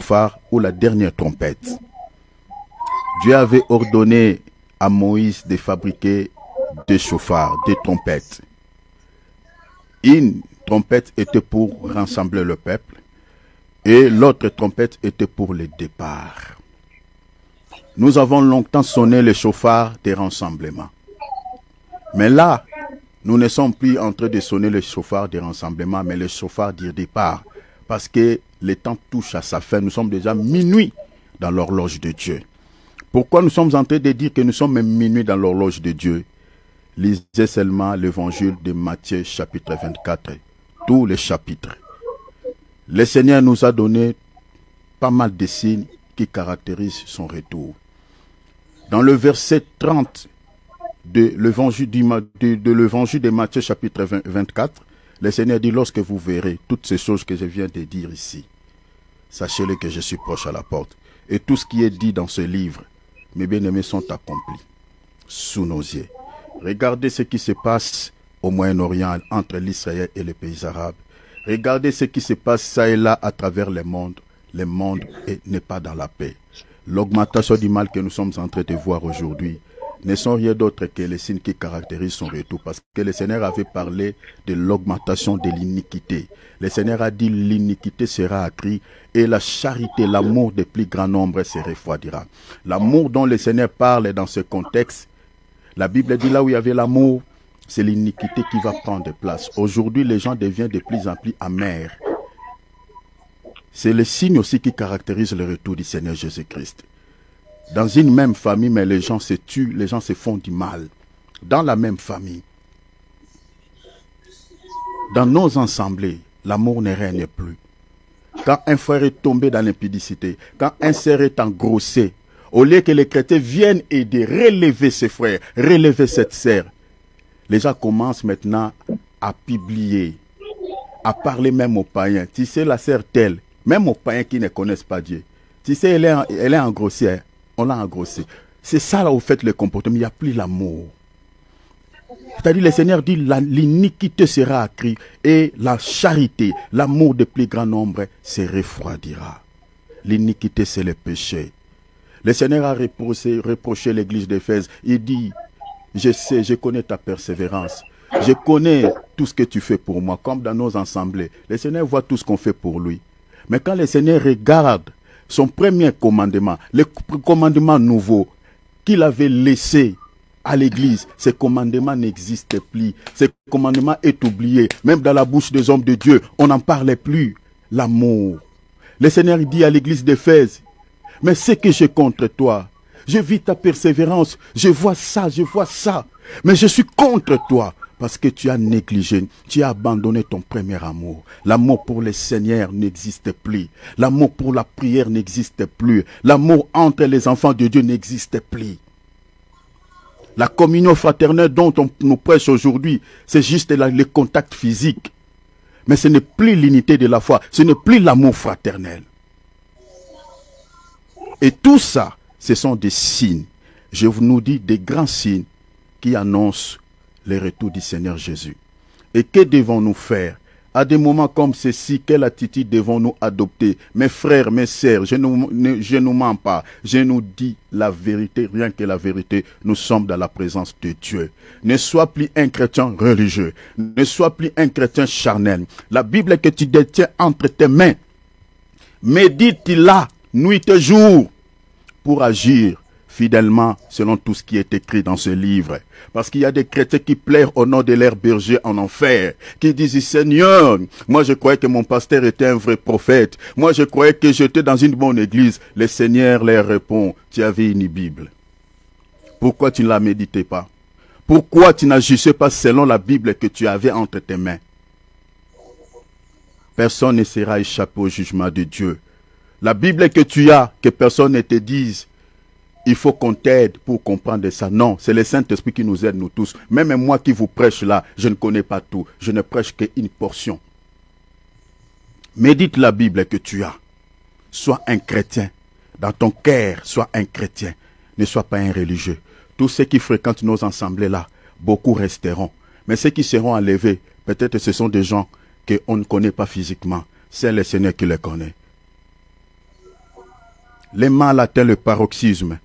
chauffard ou la dernière trompette. Dieu avait ordonné à Moïse de fabriquer des chauffards, des trompettes. Une trompette était pour rassembler le peuple et l'autre trompette était pour le départ. Nous avons longtemps sonné les chauffards des rassemblements. Mais là, nous ne sommes plus en train de sonner les chauffards des rassemblements, mais les chauffards du départ. Parce que le temps touche à sa fin. Nous sommes déjà minuit dans l'horloge de Dieu. Pourquoi nous sommes en train de dire que nous sommes minuit dans l'horloge de Dieu? Lisez seulement l'évangile de Matthieu chapitre 24, tous les chapitres. Le Seigneur nous a donné pas mal de signes qui caractérisent son retour. Dans le verset 30 de l'évangile de Matthieu chapitre 24, le Seigneur dit: lorsque vous verrez toutes ces choses que je viens de dire ici, sachez-le que je suis proche à la porte. Et tout ce qui est dit dans ce livre, mes bien-aimés, sont accomplis sous nos yeux. Regardez ce qui se passe au Moyen-Orient entre l'Israël et les pays arabes. Regardez ce qui se passe ça et là à travers le monde. Le monde n'est pas dans la paix. L'augmentation du mal que nous sommes en train de voir aujourd'hui ne sont rien d'autre que les signes qui caractérisent son retour. Parce que le Seigneur avait parlé de l'augmentation de l'iniquité. Le Seigneur a dit: l'iniquité sera accrue et la charité, l'amour des plus grands nombres se refroidira. L'amour dont le Seigneur parle dans ce contexte, la Bible dit là où il y avait l'amour, c'est l'iniquité qui va prendre place. Aujourd'hui, les gens deviennent de plus en plus amers. C'est le signe aussi qui caractérise le retour du Seigneur Jésus-Christ. Dans une même famille, mais les gens se tuent, les gens se font du mal. Dans la même famille. Dans nos assemblées, l'amour ne règne plus. Quand un frère est tombé dans l'impudicité, quand un sœur est engrossé, au lieu que les chrétiens viennent aider, relever ses frères, relever cette sœur, les gens commencent maintenant à publier, à parler même aux païens. Tu sais, la sœur telle, même aux païens qui ne connaissent pas Dieu. Tu sais, elle est engrossée, hein? On l'a engrossée. C'est ça là où fait le comportement, il n'y a plus l'amour. C'est-à-dire, le Seigneur dit: l'iniquité sera accrue et la charité, l'amour de plus grand nombre se refroidira. L'iniquité, c'est le péché. Le Seigneur a reproché l'église d'Éphèse. Il dit: je sais, je connais ta persévérance. Je connais tout ce que tu fais pour moi, comme dans nos assemblées. Le Seigneur voit tout ce qu'on fait pour lui. Mais quand le Seigneur regarde son premier commandement, le commandement nouveau qu'il avait laissé à l'église, ce commandement n'existe plus. Ce commandement est oublié. Même dans la bouche des hommes de Dieu, on n'en parlait plus. L'amour. Le Seigneur dit à l'église d'Éphèse: mais ce que j'ai contre toi, je vis ta persévérance, je vois ça, mais je suis contre toi parce que tu as négligé, tu as abandonné ton premier amour. L'amour pour le Seigneur n'existe plus. L'amour pour la prière n'existe plus. L'amour entre les enfants de Dieu n'existe plus. La communion fraternelle dont on nous prêche aujourd'hui, c'est juste le contact physique. Mais ce n'est plus l'unité de la foi, ce n'est plus l'amour fraternel. Et tout ça, ce sont des signes. Je vous nous dis des grands signes qui annoncent le retour du Seigneur Jésus. Et que devons-nous faire? À des moments comme ceci, quelle attitude devons-nous adopter? Mes frères, mes sœurs, je ne mens pas. Je nous dis la vérité, rien que la vérité. Nous sommes dans la présence de Dieu. Ne sois plus un chrétien religieux. Ne sois plus un chrétien charnel. La Bible que tu détiens entre tes mains, médite-la nuit et jour pour agir fidèlement selon tout ce qui est écrit dans ce livre. Parce qu'il y a des chrétiens qui plairent au nom de leur berger en enfer, qui disent: Seigneur, moi je croyais que mon pasteur était un vrai prophète, moi je croyais que j'étais dans une bonne église. Le Seigneur leur répond: tu avais une Bible. Pourquoi tu ne la méditais pas? Pourquoi tu n'agissais pas selon la Bible que tu avais entre tes mains? Personne ne sera échappé au jugement de Dieu. La Bible que tu as, que personne ne te dise: il faut qu'on t'aide pour comprendre ça. Non, c'est le Saint-Esprit qui nous aide, nous tous. Même moi qui vous prêche là, je ne connais pas tout. Je ne prêche qu'une portion. Médite la Bible que tu as. Sois un chrétien. Dans ton cœur, sois un chrétien. Ne sois pas un religieux. Tous ceux qui fréquentent nos assemblées là, beaucoup resteront. Mais ceux qui seront enlevés, peut-être ce sont des gens qu'on ne connaît pas physiquement. C'est le Seigneur qui les connaît. Les mal atteignent le paroxysme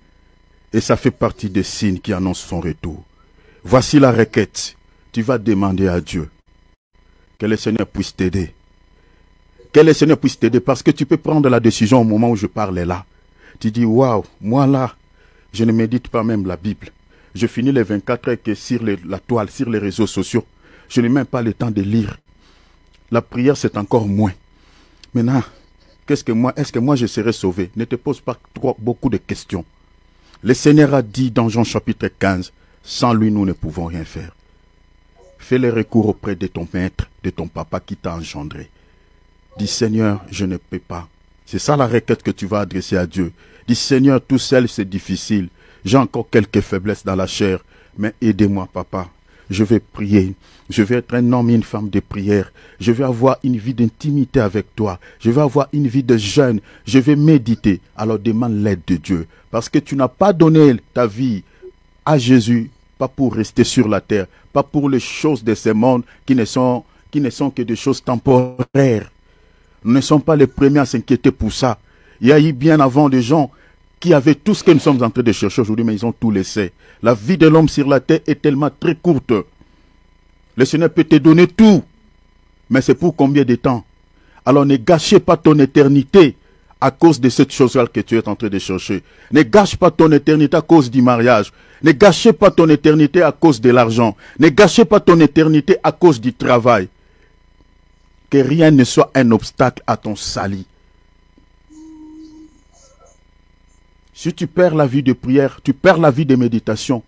et ça fait partie des signes qui annoncent son retour. Voici la requête. Tu vas demander à Dieu que le Seigneur puisse t'aider. Que le Seigneur puisse t'aider parce que tu peux prendre la décision au moment où je parle là. Tu dis, waouh, moi là, je ne médite pas même la Bible. Je finis les 24 heures que sur la toile, sur les réseaux sociaux. Je n'ai même pas le temps de lire. La prière, c'est encore moins. Maintenant, est-ce que moi je serai sauvé? Ne te pose pas beaucoup de questions. Le Seigneur a dit dans Jean chapitre 15, sans lui nous ne pouvons rien faire. Fais le recours auprès de ton maître, de ton papa qui t'a engendré. Dis Seigneur, je ne peux pas. C'est ça la requête que tu vas adresser à Dieu. Dis Seigneur, tout seul c'est difficile. J'ai encore quelques faiblesses dans la chair, mais aidez-moi papa. Je vais prier. Je vais être un homme et une femme de prière. Je vais avoir une vie d'intimité avec toi. Je vais avoir une vie de jeûne. Je vais méditer. Alors demande l'aide de Dieu. Parce que tu n'as pas donné ta vie à Jésus, pas pour rester sur la terre, pas pour les choses de ce monde qui ne sont que des choses temporaires. Nous ne sommes pas les premiers à s'inquiéter pour ça. Il y a eu bien avant des gens qui avaient tout ce que nous sommes en train de chercher aujourd'hui, mais ils ont tout laissé. La vie de l'homme sur la terre est tellement très courte. Le Seigneur peut te donner tout, mais c'est pour combien de temps? Alors ne gâchez pas ton éternité à cause de cette chose-là que tu es en train de chercher. Ne gâche pas ton éternité à cause du mariage. Ne gâchez pas ton éternité à cause de l'argent. Ne gâchez pas ton éternité à cause du travail. Que rien ne soit un obstacle à ton salut. Si tu perds la vie de prière, tu perds la vie de méditation,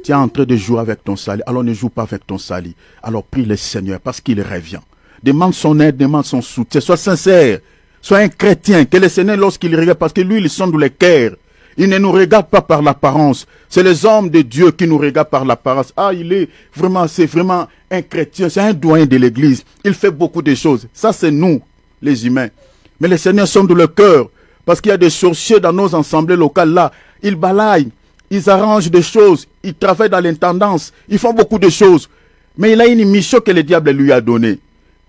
tu es en train de jouer avec ton salut. Alors ne joue pas avec ton salut. Alors prie le Seigneur parce qu'il revient. Demande son aide, demande son soutien. Sois sincère. Sois un chrétien. Que le Seigneur, lorsqu'il regarde, parce que lui, il sonde les cœurs. Il ne nous regarde pas par l'apparence. C'est les hommes de Dieu qui nous regardent par l'apparence. Ah, c'est vraiment un chrétien. C'est un doyen de l'église. Il fait beaucoup de choses. Ça, c'est nous, les humains. Mais le Seigneur sonde le cœur. Parce qu'il y a des sorciers dans nos assemblées locales là. Ils balayent. Ils arrangent des choses. Ils travaillent dans l'intendance. Ils font beaucoup de choses. Mais il a une mission que le diable lui a donnée.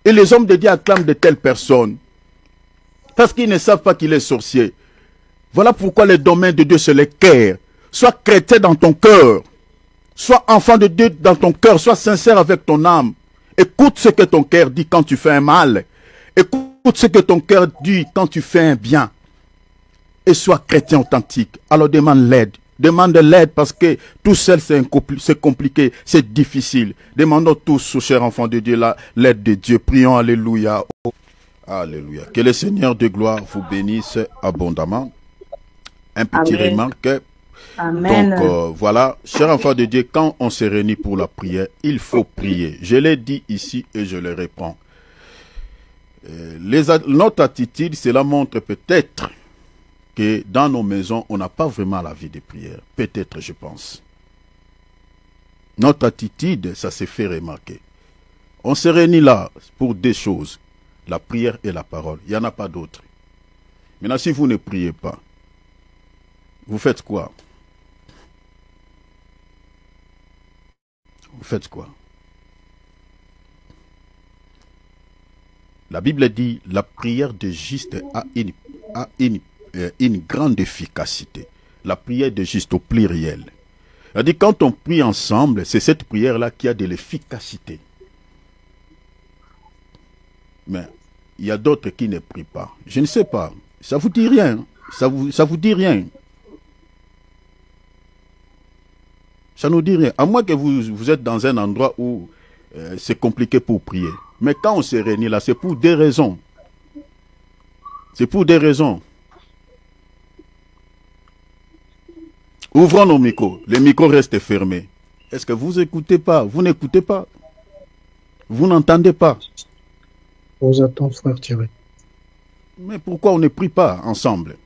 Et les hommes de Dieu acclament de telles personnes. Parce qu'ils ne savent pas qu'il est sorcier. Voilà pourquoi le domaine de Dieu, c'est le cœur. Sois chrétien dans ton cœur. Sois enfant de Dieu dans ton cœur. Sois sincère avec ton âme. Écoute ce que ton cœur dit quand tu fais un mal. Écoute ce que ton cœur dit quand tu fais un bien. Et sois chrétien authentique. Alors demande l'aide. Demande l'aide parce que tout seul c'est compliqué, c'est difficile. Demandons tous, chers enfants de Dieu, l'aide de Dieu. Prions, alléluia. Alléluia. Que le Seigneur de gloire vous bénisse abondamment. Un petit remarque. Amen. Donc voilà, chers enfants de Dieu, quand on se réunit pour la prière, il faut prier. Je l'ai dit ici et je le réponds. Notre attitude, cela montre peut-être que dans nos maisons, on n'a pas vraiment la vie de prière. Peut-être, je pense. Notre attitude, ça s'est fait remarquer. On se réunit là pour deux choses. La prière et la parole. Il n'y en a pas d'autres. Maintenant, si vous ne priez pas, vous faites quoi? Vous faites quoi? La Bible dit, la prière de juste a une grande efficacité. La prière de juste au pluriel. C'est-à-dire, quand on prie ensemble, c'est cette prière-là qui a de l'efficacité. Mais il y a d'autres qui ne prient pas. Je ne sais pas. Ça vous dit rien. Ça vous dit rien. Ça nous dit rien. À moins que vous êtes dans un endroit où c'est compliqué pour prier. Mais quand on se réunit là, c'est pour des raisons. C'est pour des raisons. Ouvrons nos micros. Les micros restent fermés. Est-ce que vous écoutez pas? Vous n'écoutez pas? Vous n'entendez pas? On vous attend, frère Thierry. Mais pourquoi on ne prie pas ensemble?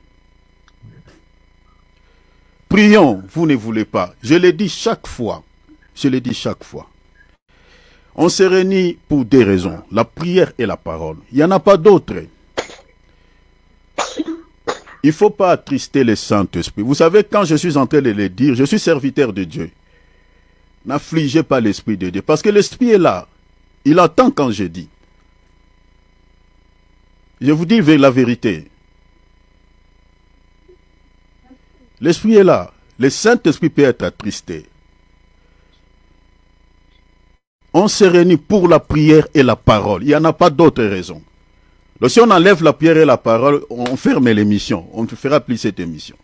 Prions, vous ne voulez pas. Je l'ai dit chaque fois. Je l'ai dit chaque fois. On se réunit pour des raisons. La prière et la parole. Il n'y en a pas d'autres. Il ne faut pas attrister le Saint-Esprit. Vous savez, quand je suis en train de le dire, je suis serviteur de Dieu. N'affligez pas l'Esprit de Dieu. Parce que l'Esprit est là. Il attend quand je dis. Je vous dis la vérité. L'Esprit est là. Le Saint-Esprit peut être attristé. On se réunit pour la prière et la parole. Il n'y en a pas d'autre raison. Donc si on enlève la prière et la parole, on ferme l'émission. On ne fera plus cette émission.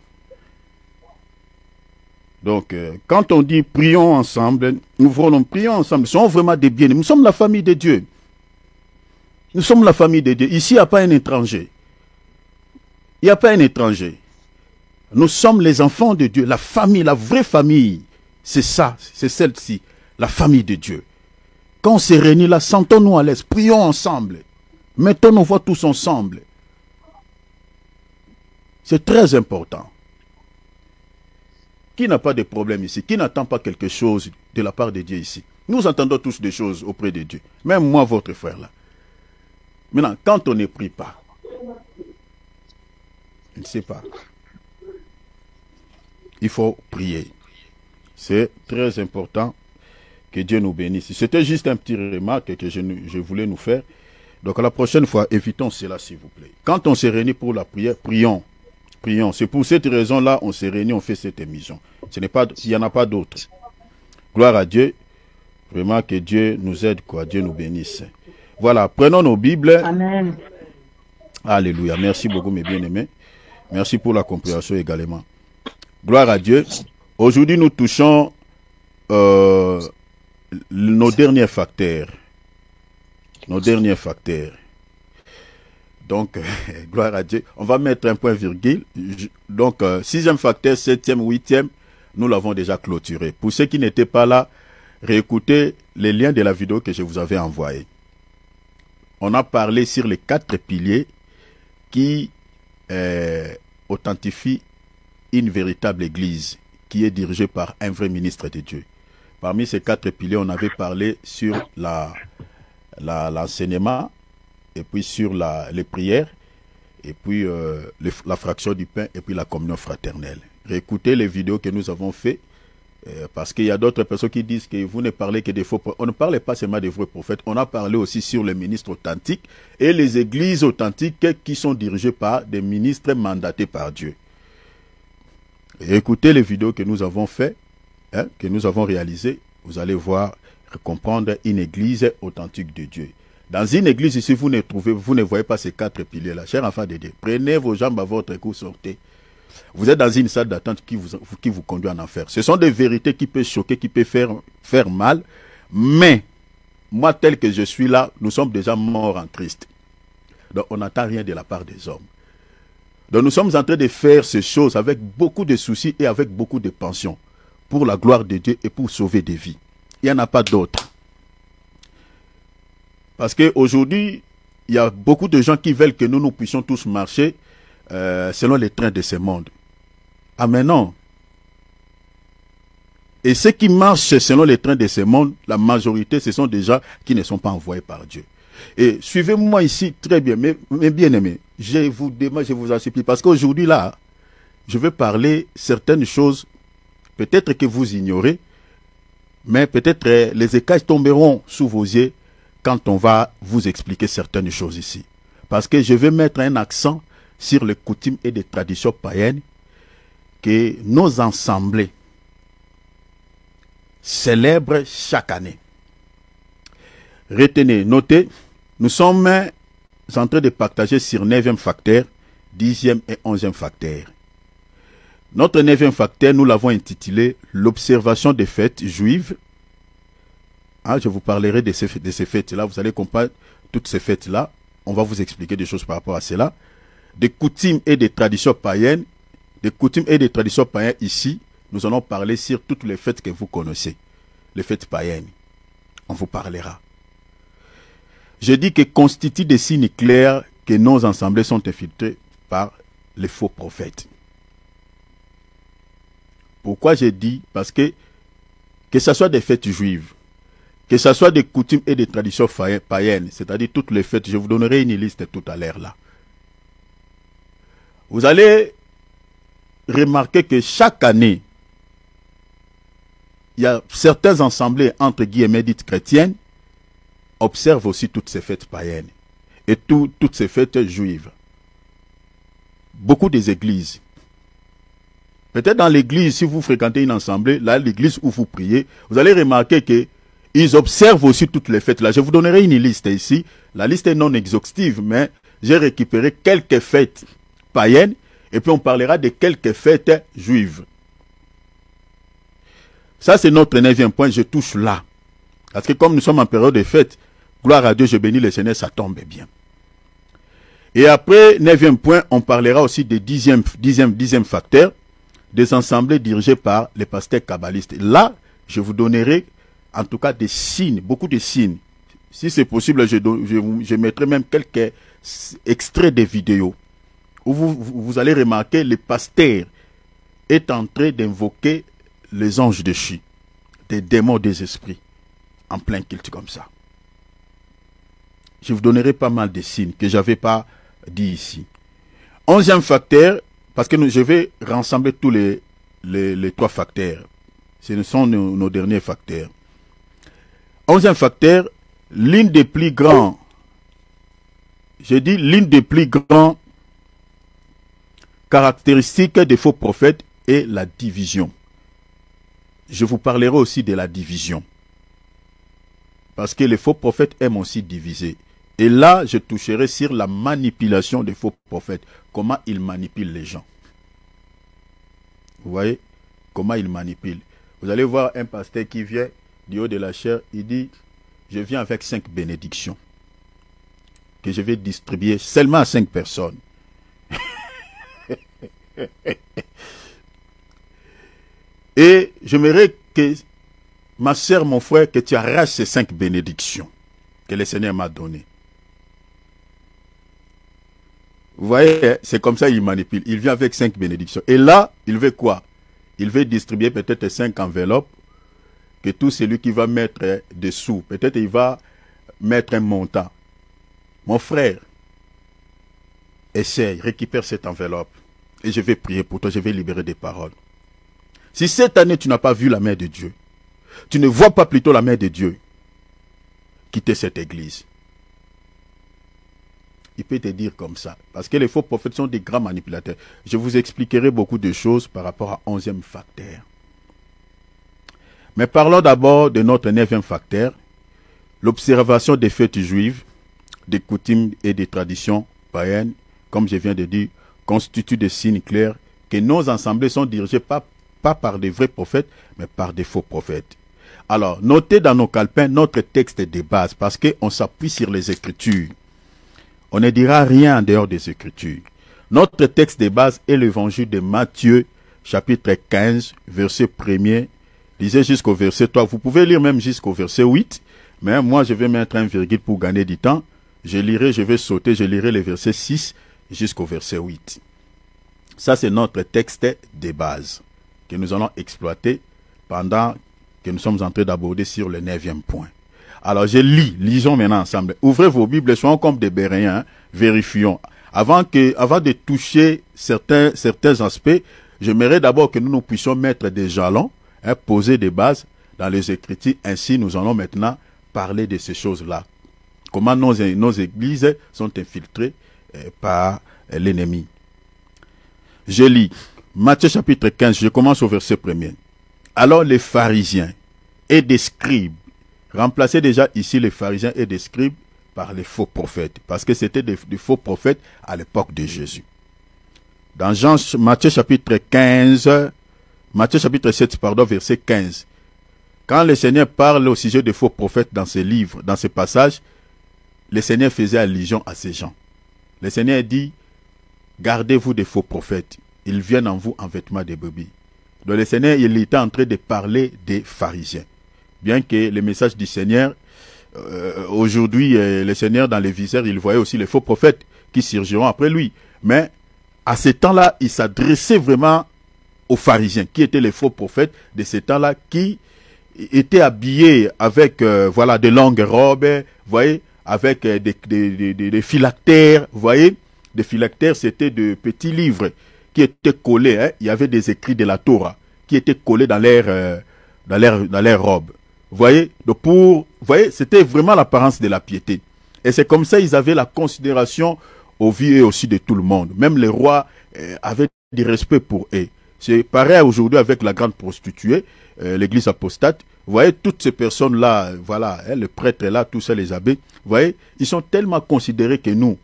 Donc, quand on dit prions ensemble, nous voulons prier ensemble. Nous sommes vraiment des bien-aimés. Nous sommes la famille de Dieu. Nous sommes la famille de Dieu. Ici, il n'y a pas un étranger. Il n'y a pas un étranger. Nous sommes les enfants de Dieu. La famille, la vraie famille, c'est ça, c'est celle-ci, la famille de Dieu. Quand on se réunit là, sentons-nous à l'aise, prions ensemble. Mettons nos voix tous ensemble. C'est très important. Qui n'a pas de problème ici? Qui n'attend pas quelque chose de la part de Dieu ici? Nous entendons tous des choses auprès de Dieu. Même moi, votre frère là. Maintenant, quand on ne prie pas, je ne sais pas. Il faut prier. C'est très important que Dieu nous bénisse. C'était juste un petit remarque que je voulais nous faire. Donc la prochaine fois, évitons cela s'il vous plaît. Quand on se réunit pour la prière, prions. Prions. C'est pour cette raison-là, on se réunit, on fait cette émission. Il n'y en a pas d'autre. Gloire à Dieu. Vraiment que Dieu nous aide, quoi. Dieu nous bénisse. Voilà, prenons nos Bibles. Amen. Alléluia. Merci beaucoup, mes bien-aimés. Merci pour la compréhension également. Gloire à Dieu. Aujourd'hui, nous touchons nos derniers facteurs. Nos derniers facteurs. Donc, gloire à Dieu. On va mettre un point virgule. Donc, sixième facteur, septième, huitième, nous l'avons déjà clôturé. Pour ceux qui n'étaient pas là, réécoutez les liens de la vidéo que je vous avais envoyée. On a parlé sur les 4 piliers qui authentifient une véritable église qui est dirigée par un vrai ministre de Dieu. Parmi ces 4 piliers, on avait parlé sur l'enseignement, et puis sur les prières, et puis la fraction du pain, et puis la communion fraternelle. Réécoutez les vidéos que nous avons faites, parce qu'il y a d'autres personnes qui disent que vous ne parlez que des faux prophètes. On ne parlait pas seulement des vrais prophètes, on a parlé aussi sur les ministres authentiques et les églises authentiques qui sont dirigées par des ministres mandatés par Dieu. Écoutez les vidéos que nous avons faites, que nous avons réalisées, vous allez voir, comprendre une église authentique de Dieu. Dans une église ici, vous ne voyez pas ces 4 piliers-là. Chers enfants de Dieu, prenez vos jambes à votre cou, sortez. Vous êtes dans une salle d'attente qui vous conduit en enfer. Ce sont des vérités qui peuvent choquer, qui peuvent faire mal. Mais, moi tel que je suis là, nous sommes déjà morts en Christ. Donc on n'attend rien de la part des hommes. Donc nous sommes en train de faire ces choses avec beaucoup de soucis et avec beaucoup de pension. Pour la gloire de Dieu et pour sauver des vies. Il n'y en a pas d'autre. Parce qu'aujourd'hui, il y a beaucoup de gens qui veulent que nous puissions tous marcher selon les trains de ce monde. Ah mais non. Et ceux qui marchent selon les trains de ce monde, la majorité, ce sont des gens qui ne sont pas envoyés par Dieu. Et suivez-moi ici très bien, mes bien-aimés. Je vous demande, je vous en supplie, parce qu'aujourd'hui là, je vais parler certaines choses, peut-être que vous ignorez, mais peut-être les écailles tomberont sous vos yeux quand on va vous expliquer certaines choses ici. Parce que je vais mettre un accent sur les coutumes et les traditions païennes que nos assemblées célèbrent chaque année. Retenez, notez, nous sommes en train de partager sur 9e facteur, 10e et 11e facteur. Notre 9e facteur, nous l'avons intitulé « L'observation des fêtes juives ». Je vous parlerai de ces fêtes-là. Vous allez comprendre toutes ces fêtes-là. On va vous expliquer des choses par rapport à cela. Des coutumes et des traditions païennes. Des coutumes et des traditions païennes ici. Nous allons parler sur toutes les fêtes que vous connaissez. Les fêtes païennes. On vous parlera. Je dis que constituent des signes clairs que nos assemblées sont infiltrées par les faux prophètes. Pourquoi j'ai dit? Parce que ce soit des fêtes juives, que ce soit des coutumes et des traditions païennes, c'est-à-dire toutes les fêtes, je vous donnerai une liste tout à l'heure là. Vous allez remarquer que chaque année, il y a certaines assemblées, entre guillemets, dites chrétiennes, observent aussi toutes ces fêtes païennes et toutes ces fêtes juives. Beaucoup des églises Peut-être dans l'église, si vous fréquentez une assemblée, là, l'église où vous priez, vous allez remarquer que ils observent aussi toutes les fêtes là. Je vous donnerai une liste ici. La liste est non exhaustive, mais j'ai récupéré quelques fêtes païennes et puis on parlera de quelques fêtes juives. Ça, c'est notre 9e point. Je touche là. Parce que comme nous sommes en période de fête, gloire à Dieu, je bénis le Seigneur, ça tombe bien. Et après, 9e point, on parlera aussi des 10e facteur, des assemblées dirigées par les pasteurs kabbalistes. Là, je vous donnerai en tout cas des signes, beaucoup de signes. Si c'est possible, je mettrai même quelques extraits des vidéos où vous allez remarquer le pasteur est en train d'invoquer les anges déchus, des démons des esprits, en plein culte comme ça. Je vous donnerai pas mal de signes que je n'avais pas dit ici. 11e facteur, parce que je vais rassembler tous les 3 facteurs. Ce sont nos derniers facteurs. 11e facteur, l'une des plus grands, je dis l'une des plus grandes caractéristiques des faux prophètes est la division. Je vous parlerai aussi de la division. Parce que les faux prophètes aiment aussi diviser. Et là, je toucherai sur la manipulation des faux prophètes. Comment ils manipulent les gens. Vous voyez? Comment ils manipulent. Vous allez voir un pasteur qui vient du haut de la chair. Il dit, je viens avec 5 bénédictions. Que je vais distribuer seulement à 5 personnes. Et j'aimerais que ma sœur, mon frère, que tu arraches ces 5 bénédictions que le Seigneur m'a données. Vous voyez, c'est comme ça qu'il manipule. Il vient avec 5 bénédictions. Et là, il veut quoi? Il veut distribuer peut-être 5 enveloppes que tout celui qui va mettre dessous, peut-être il va mettre un montant. Mon frère, essaye, récupère cette enveloppe. Et je vais prier pour toi, je vais libérer des paroles. Si cette année tu n'as pas vu la main de Dieu, tu ne vois pas plutôt la main de Dieu, quitter cette église. Il peut te dire comme ça. Parce que les faux prophètes sont des grands manipulateurs. Je vous expliquerai beaucoup de choses par rapport à 11e facteur. Mais parlons d'abord de notre 9e facteur, l'observation des fêtes juives, des coutumes et des traditions païennes, comme je viens de dire, constituent des signes clairs que nos assemblées sont dirigées pas par des vrais prophètes, mais par des faux prophètes. Alors, notez dans nos calepins notre texte de base, parce qu'on s'appuie sur les Écritures. On ne dira rien en dehors des Écritures. Notre texte de base est l'évangile de Matthieu, chapitre 15, verset 1er. Lisez jusqu'au verset 3. Vous pouvez lire même jusqu'au verset 8. Mais moi, je vais mettre un virgule pour gagner du temps. Je lirai, je vais sauter, je lirai les versets 6 jusqu'au verset 8. Ça, c'est notre texte de base que nous allons exploiter pendant que nous sommes en train d'aborder sur le 9e point. Alors, lisons maintenant ensemble. Ouvrez vos Bibles, soyons comme des Béréens, vérifions. Avant de toucher certains aspects, j'aimerais d'abord que nous puissions mettre des jalons, poser des bases dans les Écritures. Ainsi, nous allons maintenant parler de ces choses-là. Comment nos églises sont infiltrées par l'ennemi. Je lis Matthieu chapitre 15, je commence au verset 1er. Alors les pharisiens et des scribes, remplacez déjà ici les pharisiens et des scribes par les faux prophètes, parce que c'était des faux prophètes à l'époque de Jésus. Dans Matthieu chapitre 7, verset 15, quand le Seigneur parle au sujet des faux prophètes dans ses livres, dans ces passages, le Seigneur faisait allusion à ces gens. Le Seigneur dit, gardez-vous des faux prophètes, ils viennent en vous en vêtements de brebis. Donc le Seigneur, il était en train de parler des pharisiens. Bien que le message du Seigneur, aujourd'hui, le Seigneur dans les visères, il voyait aussi les faux prophètes qui surgiront après lui. Mais à ce temps-là, il s'adressait vraiment aux pharisiens, qui étaient les faux prophètes de ce temps-là, qui étaient habillés avec de longues robes, voyez, avec des phylactères, voyez. Des phylactères, c'était de petits livres qui étaient collés. Il y avait des écrits de la Torah qui étaient collés dans leurs robes. Vous voyez, c'était vraiment l'apparence de la piété. Et c'est comme ça ils avaient la considération au vu et aussi de tout le monde. Même les rois avaient du respect pour eux. C'est pareil aujourd'hui avec la grande prostituée, l'église apostate. Vous voyez, toutes ces personnes-là, voilà, hein, le prêtre est là, tous ces les abbés, vous voyez, ils sont tellement considérés que nous,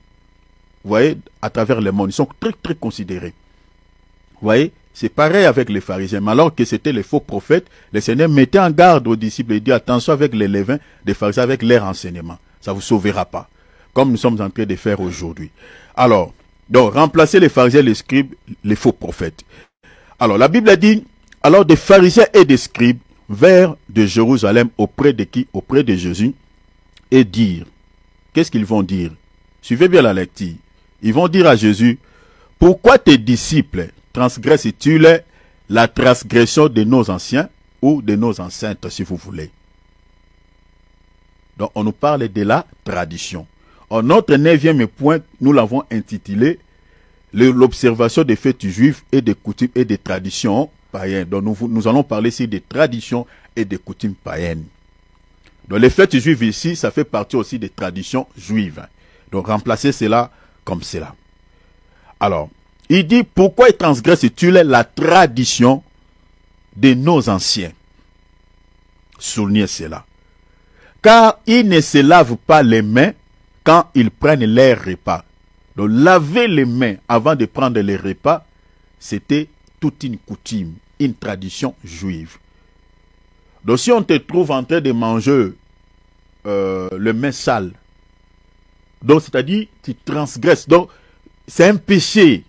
vous voyez, à travers le monde, ils sont très, très considérés. Vous voyez, c'est pareil avec les pharisiens. Mais alors que c'était les faux prophètes, le Seigneur mettait en garde aux disciples et dit attention avec les levains des pharisiens, avec leur enseignement. Ça ne vous sauvera pas. Comme nous sommes en train de faire aujourd'hui. Alors, donc, remplacer les pharisiens, les scribes, les faux prophètes. Alors, la Bible a dit, alors des pharisiens et des scribes vers de Jérusalem auprès de qui? Auprès de Jésus, et dire. Qu'est-ce qu'ils vont dire? Suivez bien la lecture. Ils vont dire à Jésus, pourquoi tes disciples transgressent-ils la transgression de nos anciens ou de nos ancêtres, si vous voulez? Donc, on nous parle de la tradition. En notre 9e point, nous l'avons intitulé l'observation des fêtes juives et des coutumes et des traditions païennes. Donc, nous allons parler ici des traditions et des coutumes païennes. Donc, les fêtes juives ici, ça fait partie aussi des traditions juives. Donc, remplacer cela comme cela. Alors, il dit, pourquoi transgressent-ils la tradition de nos anciens? Soulignez cela. Car ils ne se lavent pas les mains quand ils prennent leur repas. Donc, laver les mains avant de prendre les repas, c'était toute une coutume, une tradition juive. Donc, si on te trouve en train de manger le main sale, donc c'est-à-dire tu transgresses. Donc, c'est un péché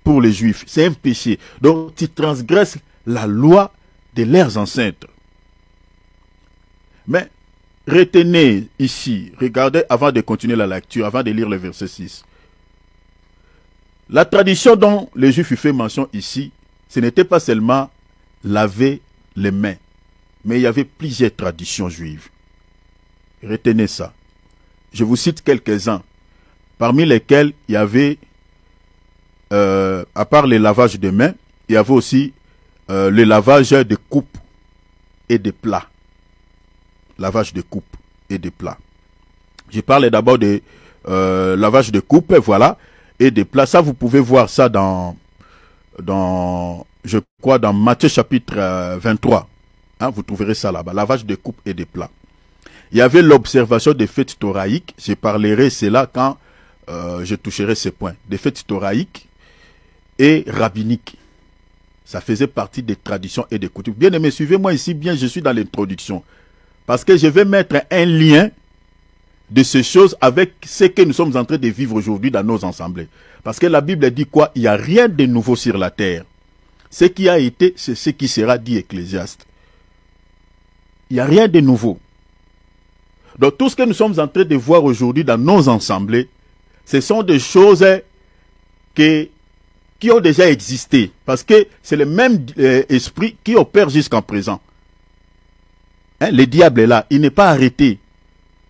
pour les Juifs. C'est un péché. Donc, tu transgresses la loi de leurs ancêtres. Mais, retenez ici, regardez avant de continuer la lecture, avant de lire le verset 6. La tradition dont les Juifs fait mention ici, ce n'était pas seulement laver les mains, mais il y avait plusieurs traditions juives. Retenez ça. Je vous cite quelques-uns, parmi lesquels il y avait, à part le lavage de mains, il y avait aussi le lavage de coupes et de plats. Lavage de coupes et de plats. Je parle d'abord de lavage de coupes, voilà, et de plats. Ça, vous pouvez voir ça dans je crois, dans Matthieu chapitre 23. Hein, vous trouverez ça là-bas. Lavage de coupes et de plats. Il y avait l'observation des fêtes thoraïques. Je parlerai cela quand je toucherai ces points. Des fêtes thoraïques et rabbiniques. Ça faisait partie des traditions et des coutumes. Bien aimé, suivez-moi ici bien, je suis dans l'introduction. Parce que je vais mettre un lien de ces choses avec ce que nous sommes en train de vivre aujourd'hui dans nos assemblées. Parce que la Bible dit quoi? Il n'y a rien de nouveau sur la terre. Ce qui a été, c'est ce qui sera, dit Ecclésiaste. Il n'y a rien de nouveau. Donc tout ce que nous sommes en train de voir aujourd'hui dans nos assemblées, ce sont des choses qui ont déjà existé. Parce que c'est le même esprit qui opère jusqu'en présent. Hein, le diable est là, il n'est pas arrêté.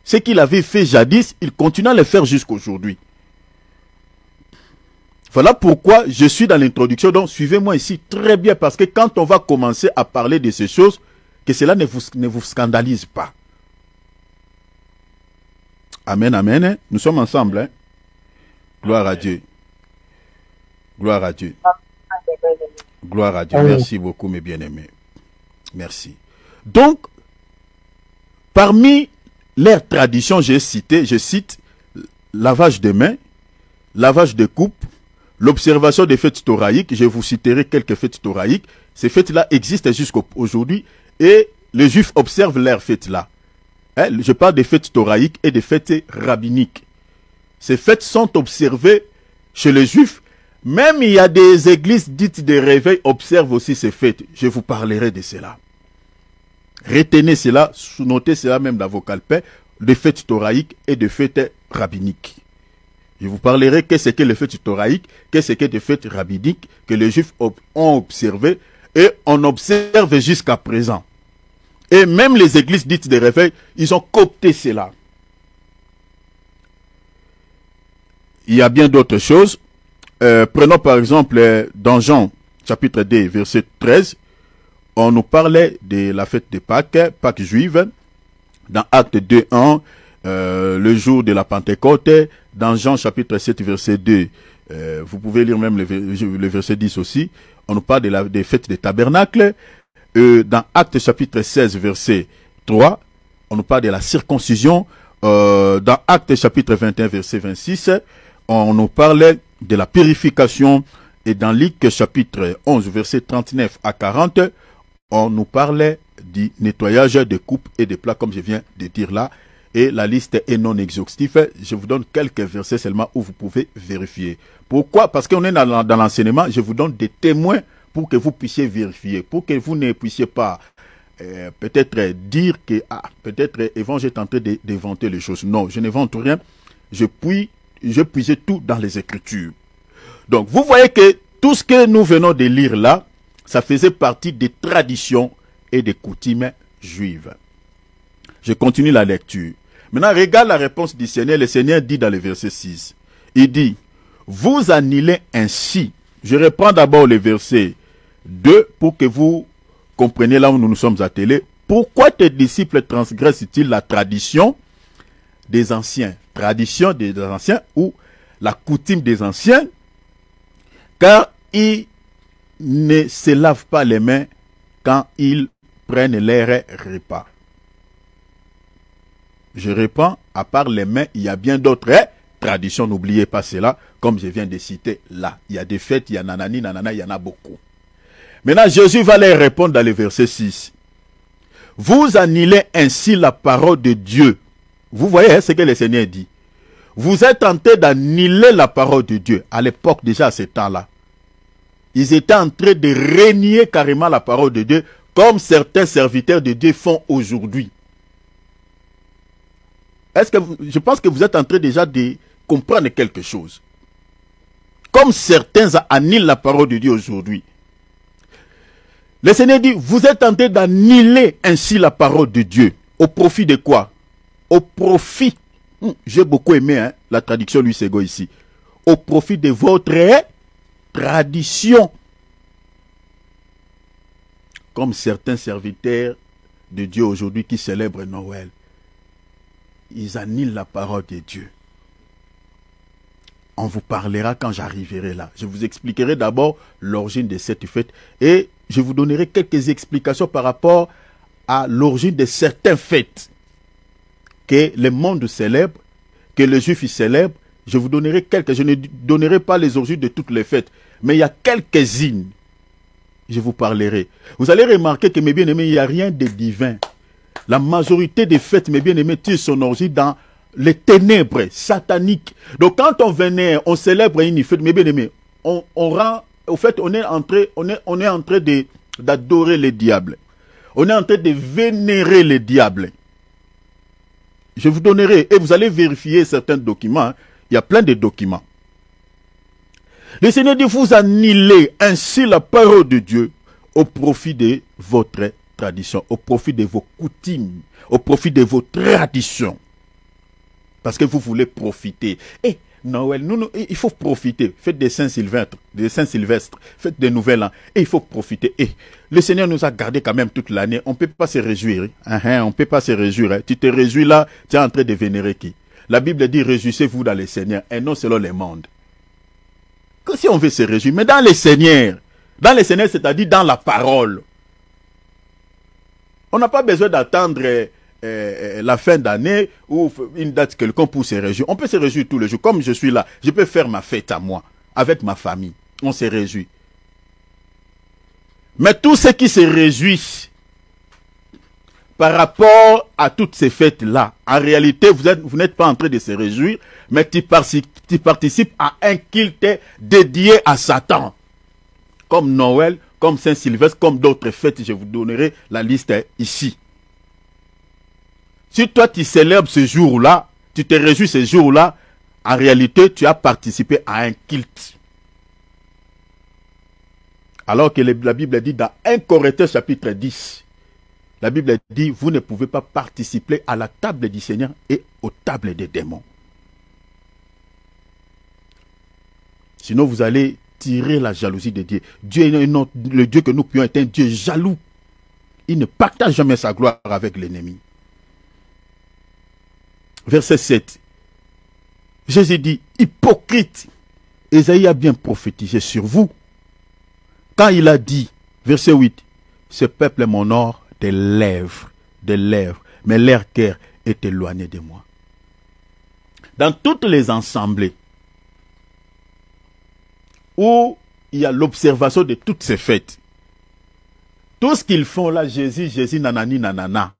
Ce qu'il avait fait jadis, il continue à le faire jusqu'aujourd'hui. Voilà pourquoi je suis dans l'introduction. Donc suivez-moi ici très bien, parce que quand on va commencer à parler de ces choses, que cela ne vous scandalise pas. Amen, amen. Nous sommes ensemble. Hein? Gloire à Dieu. Gloire à Dieu. Gloire à Dieu. Merci beaucoup, mes bien-aimés. Merci. Donc, parmi leurs traditions, je cite lavage de mains, lavage de coupe, l'observation des fêtes thoraïques. Je vous citerai quelques fêtes thoraïques. Ces fêtes-là existent jusqu'à aujourd'hui et les Juifs observent leurs fêtes-là. Hein, je parle des fêtes thoraïques et des fêtes rabbiniques. Ces fêtes sont observées chez les Juifs. Même il y a des églises dites de réveil observent aussi ces fêtes. Je vous parlerai de cela. Retenez cela, notez cela même dans vos calepins, des fêtes thoraïques et des fêtes rabbiniques. Je vous parlerai qu'est-ce que les fêtes thoraïques, qu'est-ce que les fêtes rabbiniques que les Juifs ont observé et on observe jusqu'à présent. Et même les églises dites de réveil, ils ont coopté cela. Il y a bien d'autres choses. Prenons par exemple dans Jean chapitre 2, verset 13. On nous parlait de la fête de Pâques, Pâques juives. Dans Acte 2.1, le jour de la Pentecôte. Dans Jean chapitre 7, verset 2, Vous pouvez lire même le verset 10 aussi. On nous parle des fêtes des tabernacles. Dans Actes chapitre 16, verset 3, on nous parle de la circoncision. Dans Actes chapitre 21, verset 26, on nous parle de la purification. Et dans Luc chapitre 11, verset 39 à 40, on nous parlait du nettoyage des coupes et des plats, comme je viens de dire là. Et la liste est non exhaustive. Je vous donne quelques versets seulement où vous pouvez vérifier. Pourquoi? Parce qu'on est dans l'enseignement. Je vous donne des témoins pour que vous puissiez vérifier. Pour que vous ne puissiez pas peut-être dire que peut-être Évangile est en train d'inventer les choses. Non, je n'invente rien. Je puisais tout dans les Écritures. Donc, vous voyez que tout ce que nous venons de lire là, ça faisait partie des traditions et des coutumes juives. Je continue la lecture. Maintenant, regarde la réponse du Seigneur. Le Seigneur dit dans le verset 6, il dit, vous annulez ainsi. Je reprends d'abord le verset 2 pour que vous compreniez là où nous nous sommes attelés. Pourquoi tes disciples transgressent-ils la tradition des anciens? Tradition des anciens ou la coutume des anciens? Car ils ne se lavent pas les mains quand ils prennent leur repas. Je réponds, à part les mains, il y a bien d'autres traditions, n'oubliez pas cela, comme je viens de citer là. Il y a des fêtes, il y a nanani, nanana, il y en a beaucoup. Maintenant, Jésus va leur répondre dans le verset 6. Vous annulez ainsi la parole de Dieu. Vous voyez ce que le Seigneur dit. Vous êtes tentés d'annuler la parole de Dieu. À l'époque, déjà à ce temps-là, ils étaient en train de renier carrément la parole de Dieu, comme certains serviteurs de Dieu font aujourd'hui. Je pense que vous êtes en train déjà de comprendre quelque chose. Comme certains annulent la parole de Dieu aujourd'hui. Le Seigneur dit, vous êtes en train d'annuler ainsi la parole de Dieu. Au profit de quoi? Au profit, j'ai beaucoup aimé la traduction Louis Sego ici. Au profit de votre tradition. Comme certains serviteurs de Dieu aujourd'hui qui célèbrent Noël. Ils annulent la parole de Dieu. On vous parlera quand j'arriverai là. Je vous expliquerai d'abord l'origine de cette fête et je vous donnerai quelques explications par rapport à l'origine de certaines fêtes que le monde célèbre, que les Juifs célèbrent. Je vous donnerai quelques, je ne donnerai pas les origines de toutes les fêtes, mais il y a quelques-unes. Je vous parlerai. Vous allez remarquer que mes bien-aimés, il n'y a rien de divin. La majorité des fêtes, mes bien-aimés, tirent son origine dans les ténèbres sataniques. Donc quand on venait, on célèbre une fête, mes bien-aimés, on rend, au fait, on est en train d'adorer les diables. On est en train de vénérer les diables. Je vous donnerai, et vous allez vérifier certains documents. Il y a plein de documents. Le Seigneur dit, vous annulez ainsi la parole de Dieu au profit de votre tradition, au profit de vos coutumes, au profit de vos traditions. Parce que vous voulez profiter. Et Noël, il faut profiter. Faites des Saint-Sylvestre, faites des Nouvel An. Et il faut profiter. Et le Seigneur nous a gardés quand même toute l'année. On ne peut pas se réjouir. On ne peut pas se réjouir. Tu te réjouis là, tu es en train de vénérer qui? La Bible dit, réjouissez-vous dans le Seigneur et non selon les mondes. Que si on veut se réjouir, mais dans le Seigneur, c'est-à-dire dans la parole. On n'a pas besoin d'attendre la fin d'année ou une date quelconque pour se réjouir. On peut se réjouir tous les jours. Comme je suis là, je peux faire ma fête à moi, avec ma famille. On se réjouit. Mais tous ceux qui se réjouissent par rapport à toutes ces fêtes-là, en réalité, vous n'êtes pas en train de se réjouir, mais tu participes à un culte dédié à Satan. Comme Noël, comme Saint-Sylvestre, comme d'autres fêtes, je vous donnerai la liste ici. Si toi tu célèbres ce jour-là, tu te réjouis ce jour-là, en réalité tu as participé à un culte. Alors que la Bible dit dans 1 Corinthiens chapitre 10, la Bible dit, vous ne pouvez pas participer à la table du Seigneur et aux tables des démons. Sinon vous allez tirer la jalousie de Dieu. Dieu est le Dieu que nous prions est un Dieu jaloux. Il ne partage jamais sa gloire avec l'ennemi. Verset 7. Jésus dit, hypocrite, Ésaïe a bien prophétisé sur vous. Quand il a dit, verset 8, ce peuple m'honore des lèvres, mais leur cœur est éloigné de moi. Dans toutes les assemblées où il y a l'observation de toutes ces fêtes, tout ce qu'ils font là, Jésus, nanani, nanana,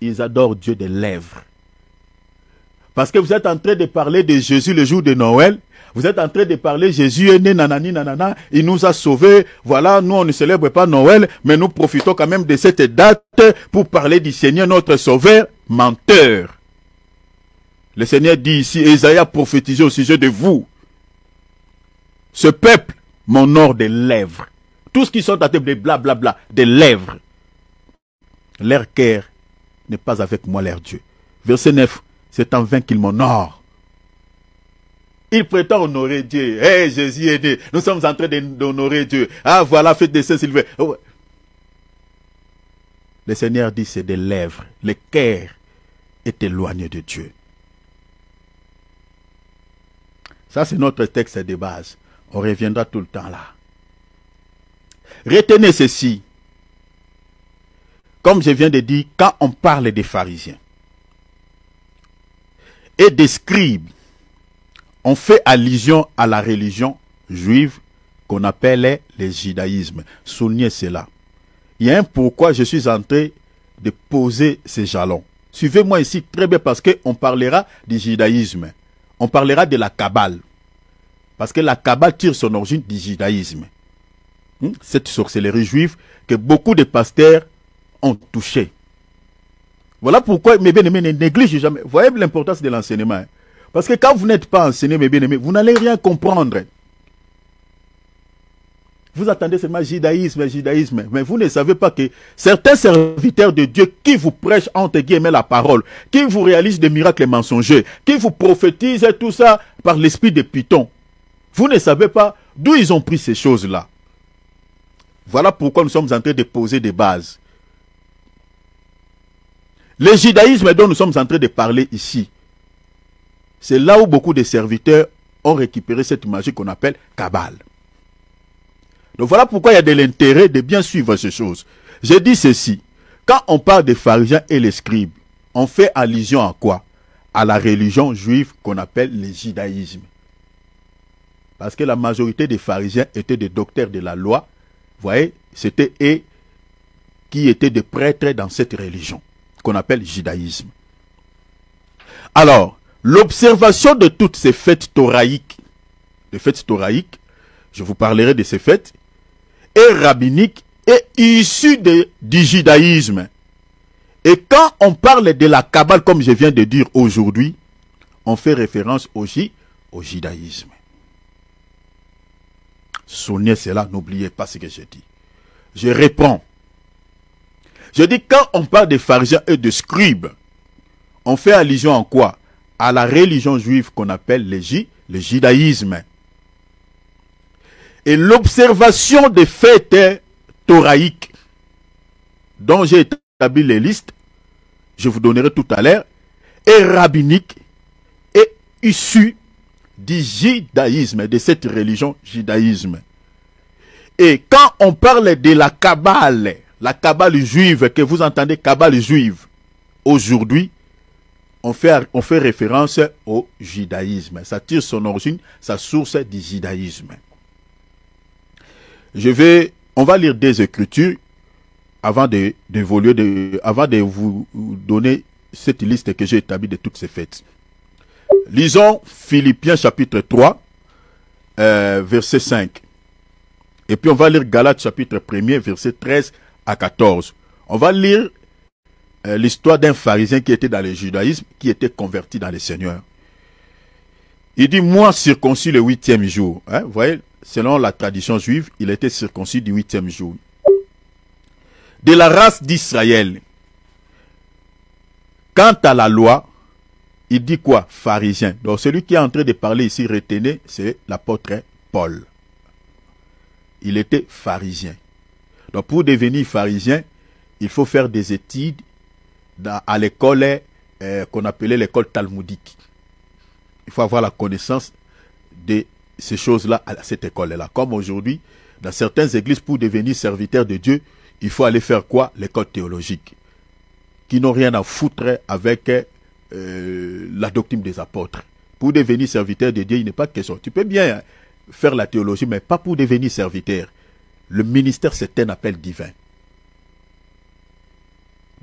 ils adorent Dieu des lèvres. Parce que vous êtes en train de parler de Jésus le jour de Noël. Vous êtes en train de parler, Jésus est né, nanani, nanana, il nous a sauvés. Voilà, nous on ne célèbre pas Noël, mais nous profitons quand même de cette date pour parler du Seigneur notre Sauveur, menteur. Le Seigneur dit ici, Ésaïe a prophétisé au sujet de vous. Ce peuple m'honore des lèvres. Tous ceux qui sont à table de blablabla, des lèvres. Leur cœur n'est pas avec moi, leur Dieu. Verset 9. C'est en vain qu'il m'honore. Il prétend honorer Dieu. Hey, Jésus est né. Nous sommes en train d'honorer Dieu. Ah, voilà, fête de Saint-Sylvain. Oh. Le Seigneur dit, c'est des lèvres. Le cœur est éloigné de Dieu. Ça, c'est notre texte de base. On reviendra tout le temps là. Retenez ceci. Comme je viens de dire, quand on parle des pharisiens et des scribes, on fait allusion à la religion juive qu'on appelle le judaïsme. Soulignez cela. Il y a un pourquoi je suis en train de poser ces jalons. Suivez-moi ici très bien parce qu'on parlera du judaïsme. On parlera de la Kabbale. Parce que la Kabbale tire son origine du judaïsme. Cette sorcellerie juive que beaucoup de pasteurs ont touché. Voilà pourquoi mes bien-aimés ne négligent jamais. Vous voyez l'importance de l'enseignement. Parce que quand vous n'êtes pas enseigné, mes bien-aimés, vous n'allez rien comprendre. Vous attendez seulement judaïsme, mais vous ne savez pas que certains serviteurs de Dieu qui vous prêchent entre guillemets la parole, qui vous réalisent des miracles mensongers, qui vous prophétisent tout ça par l'esprit de Python, vous ne savez pas d'où ils ont pris ces choses-là. Voilà pourquoi nous sommes en train de poser des bases. Le judaïsme dont nous sommes en train de parler ici, c'est là où beaucoup de serviteurs ont récupéré cette magie qu'on appelle Kabbale. Donc voilà pourquoi il y a de l'intérêt de bien suivre ces choses. J'ai dit ceci. Quand on parle des pharisiens et les scribes, on fait allusion à quoi? À la religion juive qu'on appelle le judaïsme. Parce que la majorité des pharisiens étaient des docteurs de la loi. Vous voyez, c'était eux qui étaient des prêtres dans cette religion qu'on appelle judaïsme. Alors, l'observation de toutes ces fêtes thoraïques, je vous parlerai de ces fêtes, est rabbinique et issue du judaïsme. Et quand on parle de la Kabbale, comme je viens de dire aujourd'hui, on fait référence aussi au judaïsme. Souvenez cela, n'oubliez pas ce que je dis. Je réponds. Je dis quand on parle des pharisiens et des scribes, on fait allusion en quoi? À la religion juive qu'on appelle le judaïsme. Et l'observation des fêtes thoraïques, dont j'ai établi les listes, je vous donnerai tout à l'heure, est rabbinique et issue du judaïsme, de cette religion judaïsme. Et quand on parle de la Kabbale juive, que vous entendez Kabbale juive, aujourd'hui, on fait référence au judaïsme. Ça tire son origine, sa source du judaïsme. On va lire des écritures avant de vous donner cette liste que j'ai établie de toutes ces fêtes. Lisons Philippiens chapitre 3, verset 5. Et puis on va lire Galates chapitre 1er, verset 13 à 14. On va lire l'histoire d'un pharisien qui était dans le judaïsme, qui était converti dans le Seigneur. Il dit, moi circoncis le 8e jour. Vous voyez, selon la tradition juive, il était circoncis du 8e jour. De la race d'Israël. Quant à la loi, il dit quoi? Pharisien. Donc celui qui est en train de parler ici, retenez, c'est l'apôtre Paul. Il était pharisien. Donc pour devenir pharisien, il faut faire des études à l'école qu'on appelait l'école talmudique. Il faut avoir la connaissance de ces choses-là à cette école-là. Comme aujourd'hui, dans certaines églises, pour devenir serviteur de Dieu, il faut aller faire quoi? L'école théologique, qui n'ont rien à foutre avec la doctrine des apôtres. Pour devenir serviteur de Dieu, il n'est pas question. Tu peux bien faire la théologie, mais pas pour devenir serviteur. Le ministère, c'est un appel divin.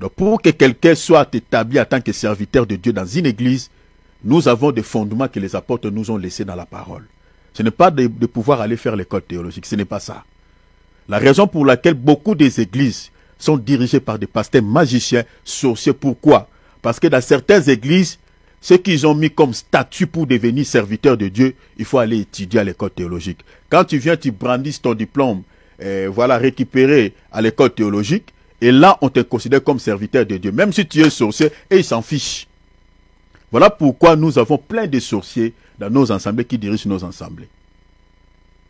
Donc, pour que quelqu'un soit établi en tant que serviteur de Dieu dans une église, nous avons des fondements que les apôtres nous ont laissés dans la parole. Ce n'est pas de pouvoir aller faire l'école théologique, ce n'est pas ça. La raison pour laquelle beaucoup des églises sont dirigées par des pasteurs magiciens, sorciers, pourquoi? Parce que dans certaines églises, ce qu'ils ont mis comme statut pour devenir serviteur de Dieu, il faut aller étudier à l'école théologique. Quand tu viens, tu brandis ton diplôme, voilà, récupéré à l'école théologique, et là, on te considère comme serviteur de Dieu. Même si tu es sorcier, et ils s'en fichent. Voilà pourquoi nous avons plein de sorciers dans nos assemblées qui dirigent nos assemblées.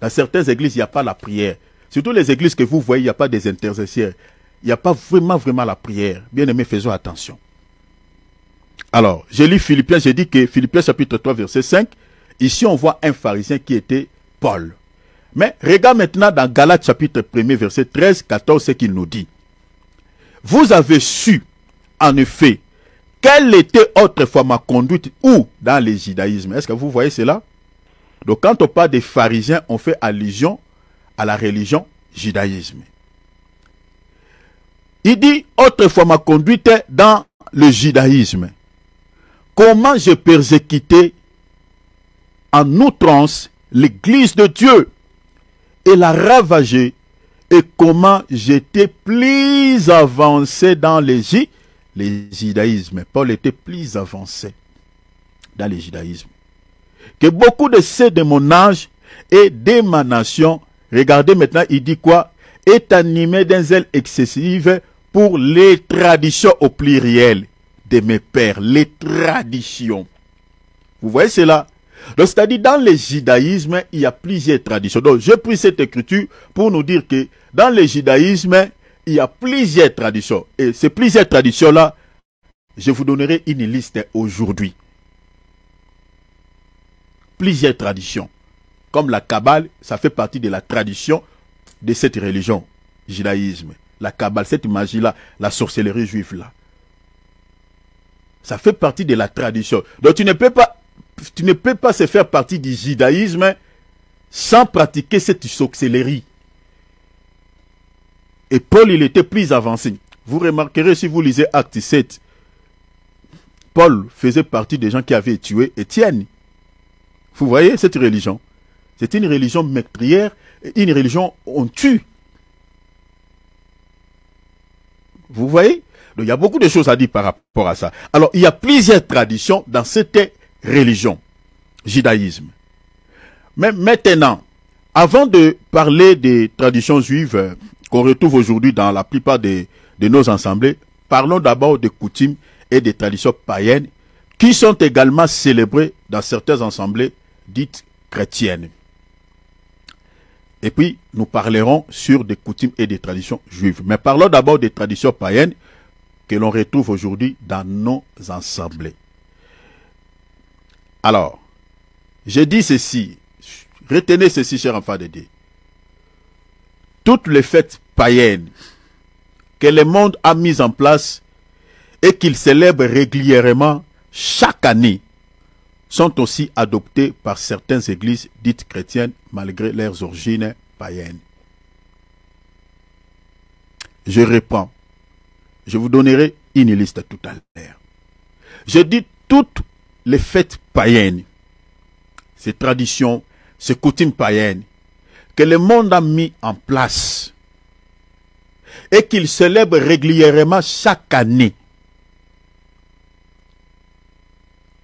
Dans certaines églises, il n'y a pas la prière. Surtout les églises que vous voyez, il n'y a pas des intercesseurs. Il n'y a pas vraiment la prière. Bien aimés, faisons attention. Alors, j'ai lu Philippiens, j'ai dit que Philippiens chapitre 3, verset 5, ici on voit un pharisien qui était Paul. Mais regarde maintenant dans Galates chapitre 1, verset 13, 14, ce qu'il nous dit. Vous avez su, en effet, quelle était autrefois ma conduite ou dans le judaïsme. Est-ce que vous voyez cela? Donc quand on parle des pharisiens, on fait allusion à la religion judaïsme. Il dit autrefois ma conduite dans le judaïsme. Comment j'ai persécuté en outrance l'église de Dieu et la ravagé, et comment j'étais plus avancé dans le judaïsme. Paul était plus avancé dans le judaïsme que beaucoup de ceux de mon âge et de ma nation. Regardez maintenant, il dit quoi? Est animé d'un zèle excessif pour les traditions au pluriel de mes pères. Les traditions. Vous voyez cela? Donc, c'est-à-dire, dans le judaïsme, il y a plusieurs traditions. Donc, j'ai pris cette écriture pour nous dire que dans le judaïsme, il y a plusieurs traditions. Et ces plusieurs traditions-là, je vous donnerai une liste aujourd'hui. Plusieurs traditions. Comme la Kabbale, ça fait partie de la tradition de cette religion, judaïsme. La Kabbale, cette magie-là, la sorcellerie juive-là. Ça fait partie de la tradition. Donc, tu ne peux pas se faire partie du judaïsme sans pratiquer cette sorcellerie. Et Paul, il était plus avancé. Vous remarquerez si vous lisez Acte 7, Paul faisait partie des gens qui avaient tué Étienne. Vous voyez cette religion? C'est une religion meurtrière, une religion où on tue. Vous voyez? Donc il y a beaucoup de choses à dire par rapport à ça. Alors il y a plusieurs traditions dans cette religion, judaïsme. Mais maintenant, avant de parler des traditions juives qu'on retrouve aujourd'hui dans la plupart de nos assemblées, parlons d'abord des coutumes et des traditions païennes qui sont également célébrées dans certaines assemblées dites chrétiennes. Et puis, nous parlerons sur des coutumes et des traditions juives. Mais parlons d'abord des traditions païennes que l'on retrouve aujourd'hui dans nos assemblées. Alors, je dis ceci, retenez ceci, chers enfants de Dieu. Toutes les fêtes païennes que le monde a mises en place et qu'il célèbre régulièrement chaque année sont aussi adoptées par certaines églises dites chrétiennes malgré leurs origines païennes. Je reprends. Je vous donnerai une liste tout à l'heure. Je dis toutes les fêtes païennes, ces traditions, ces coutumes païennes que le monde a mis en place et qu'il célèbre régulièrement chaque année.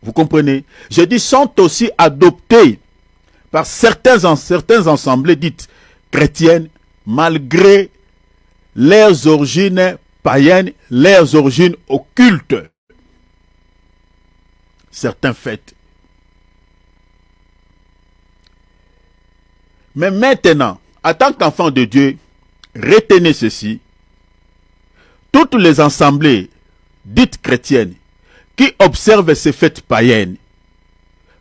Vous comprenez? Je dis sont aussi adoptés par certaines assemblées dites chrétiennes malgré leurs origines païennes, leurs origines occultes. Certains fêtes. Mais maintenant, en tant qu'enfant de Dieu, retenez ceci. Toutes les assemblées dites chrétiennes qui observent ces fêtes païennes,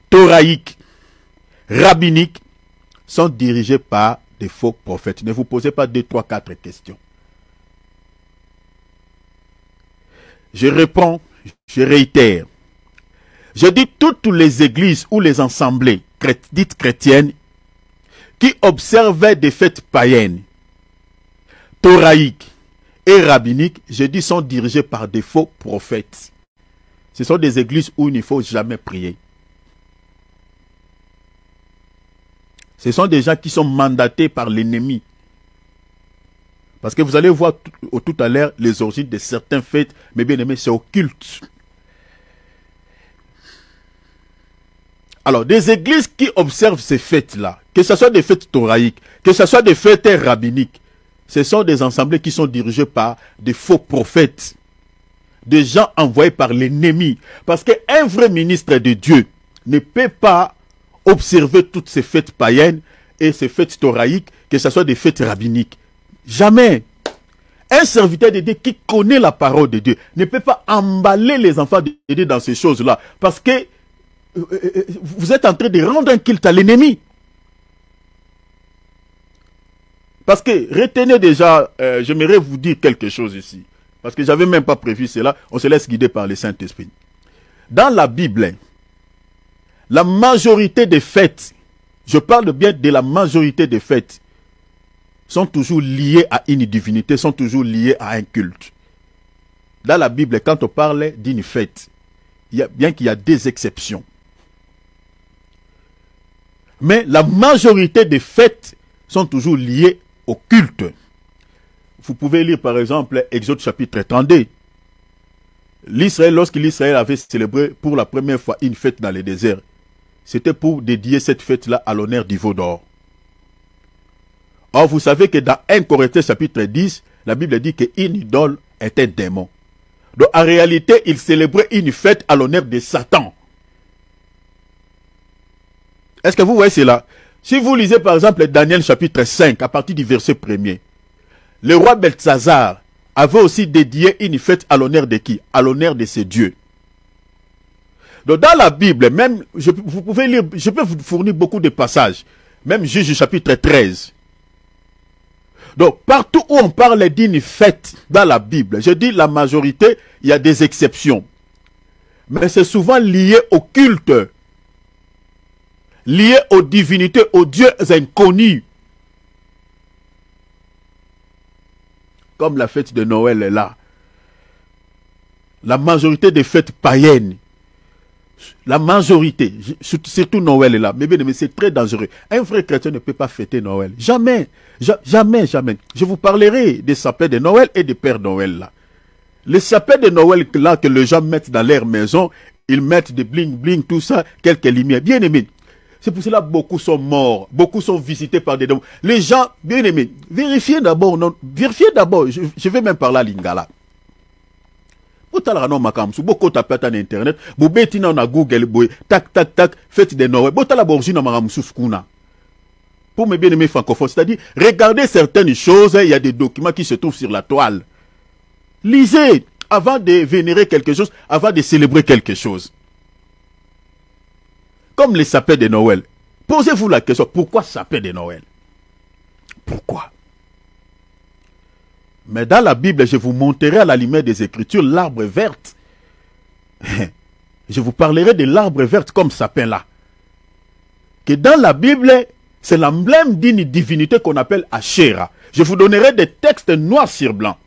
thoraïques, rabbiniques sont dirigées par des faux prophètes. Ne vous posez pas 2, 3, 4 questions. Je réponds, je réitère. Je dis toutes les églises ou les assemblées dites chrétiennes qui observaient des fêtes païennes, thoraïques et rabbiniques, je dis sont dirigées par des faux prophètes. Ce sont des églises où il ne faut jamais prier. Ce sont des gens qui sont mandatés par l'ennemi. Parce que vous allez voir tout à l'heure les origines de certaines fêtes, mais bien aimé, c'est occulte. Alors, des églises qui observent ces fêtes-là, que ce soit des fêtes thoraïques, que ce soit des fêtes rabbiniques, ce sont des assemblées qui sont dirigées par des faux prophètes, des gens envoyés par l'ennemi. Parce qu'un vrai ministre de Dieu ne peut pas observer toutes ces fêtes païennes et ces fêtes thoraïques, que ce soit des fêtes rabbiniques. Jamais. Un serviteur de Dieu qui connaît la parole de Dieu ne peut pas emballer les enfants de Dieu dans ces choses-là. Parce que vous êtes en train de rendre un culte à l'ennemi. Parce que, retenez déjà, j'aimerais vous dire quelque chose ici. Parce que je n'avais même pas prévu cela. On se laisse guider par le Saint-Esprit. Dans la Bible, la majorité des fêtes, je parle bien de la majorité des fêtes, sont toujours liées à une divinité, sont toujours liées à un culte. Dans la Bible, quand on parle d'une fête, bien qu'il y a des exceptions. Mais la majorité des fêtes sont toujours liées au culte. Vous pouvez lire par exemple Exode chapitre 32. L'Israël, lorsque l'Israël avait célébré pour la première fois une fête dans le désert, c'était pour dédier cette fête-là à l'honneur du veau d'or. Or, vous savez que dans 1 Corinthiens chapitre 10, la Bible dit qu'une idole est un démon. Donc, en réalité, il célébrait une fête à l'honneur de Satan. Est-ce que vous voyez cela? Si vous lisez par exemple Daniel chapitre 5, à partir du verset 1er, le roi Beltsazar avait aussi dédié une fête à l'honneur de qui? À l'honneur de ses dieux. Donc dans la Bible, même, vous pouvez lire, je peux vous fournir beaucoup de passages, même Juge chapitre 13. Donc partout où on parle d'une fête dans la Bible, je dis la majorité, il y a des exceptions. Mais c'est souvent lié au culte, lié aux divinités, aux dieux inconnus. Comme la fête de Noël est là. La majorité des fêtes païennes, la majorité, surtout Noël est là. Mais bien, mais c'est très dangereux. Un vrai chrétien ne peut pas fêter Noël. Jamais. Jamais, jamais. Je vous parlerai des sapins de Noël et des pères Noël là. Les sapins de Noël là que les gens mettent dans leur maison, ils mettent des bling bling, tout ça, quelques lumières. Bien aimés. C'est pour cela que beaucoup sont morts, beaucoup sont visités par des démons. Les gens, bien aimés, vérifiez d'abord, je vais même parler à Lingala. Vous avez beaucoup tapé sur Internet, vous avez na Google, tac, tac, tac, faites des Noël. Vous avez l'origine pour mes bien-aimés francophones, c'est-à-dire, regardez certaines choses, il y a des documents qui se trouvent sur la toile. Lisez avant de vénérer quelque chose, avant de célébrer quelque chose. Comme les sapins de Noël. Posez-vous la question, pourquoi sapin de Noël? Pourquoi? Mais dans la Bible, je vous montrerai à la lumière des Écritures l'arbre vert. Je vous parlerai de l'arbre vert comme sapin là. Que dans la Bible, c'est l'emblème d'une divinité qu'on appelle Asherah. Je vous donnerai des textes noirs sur blanc.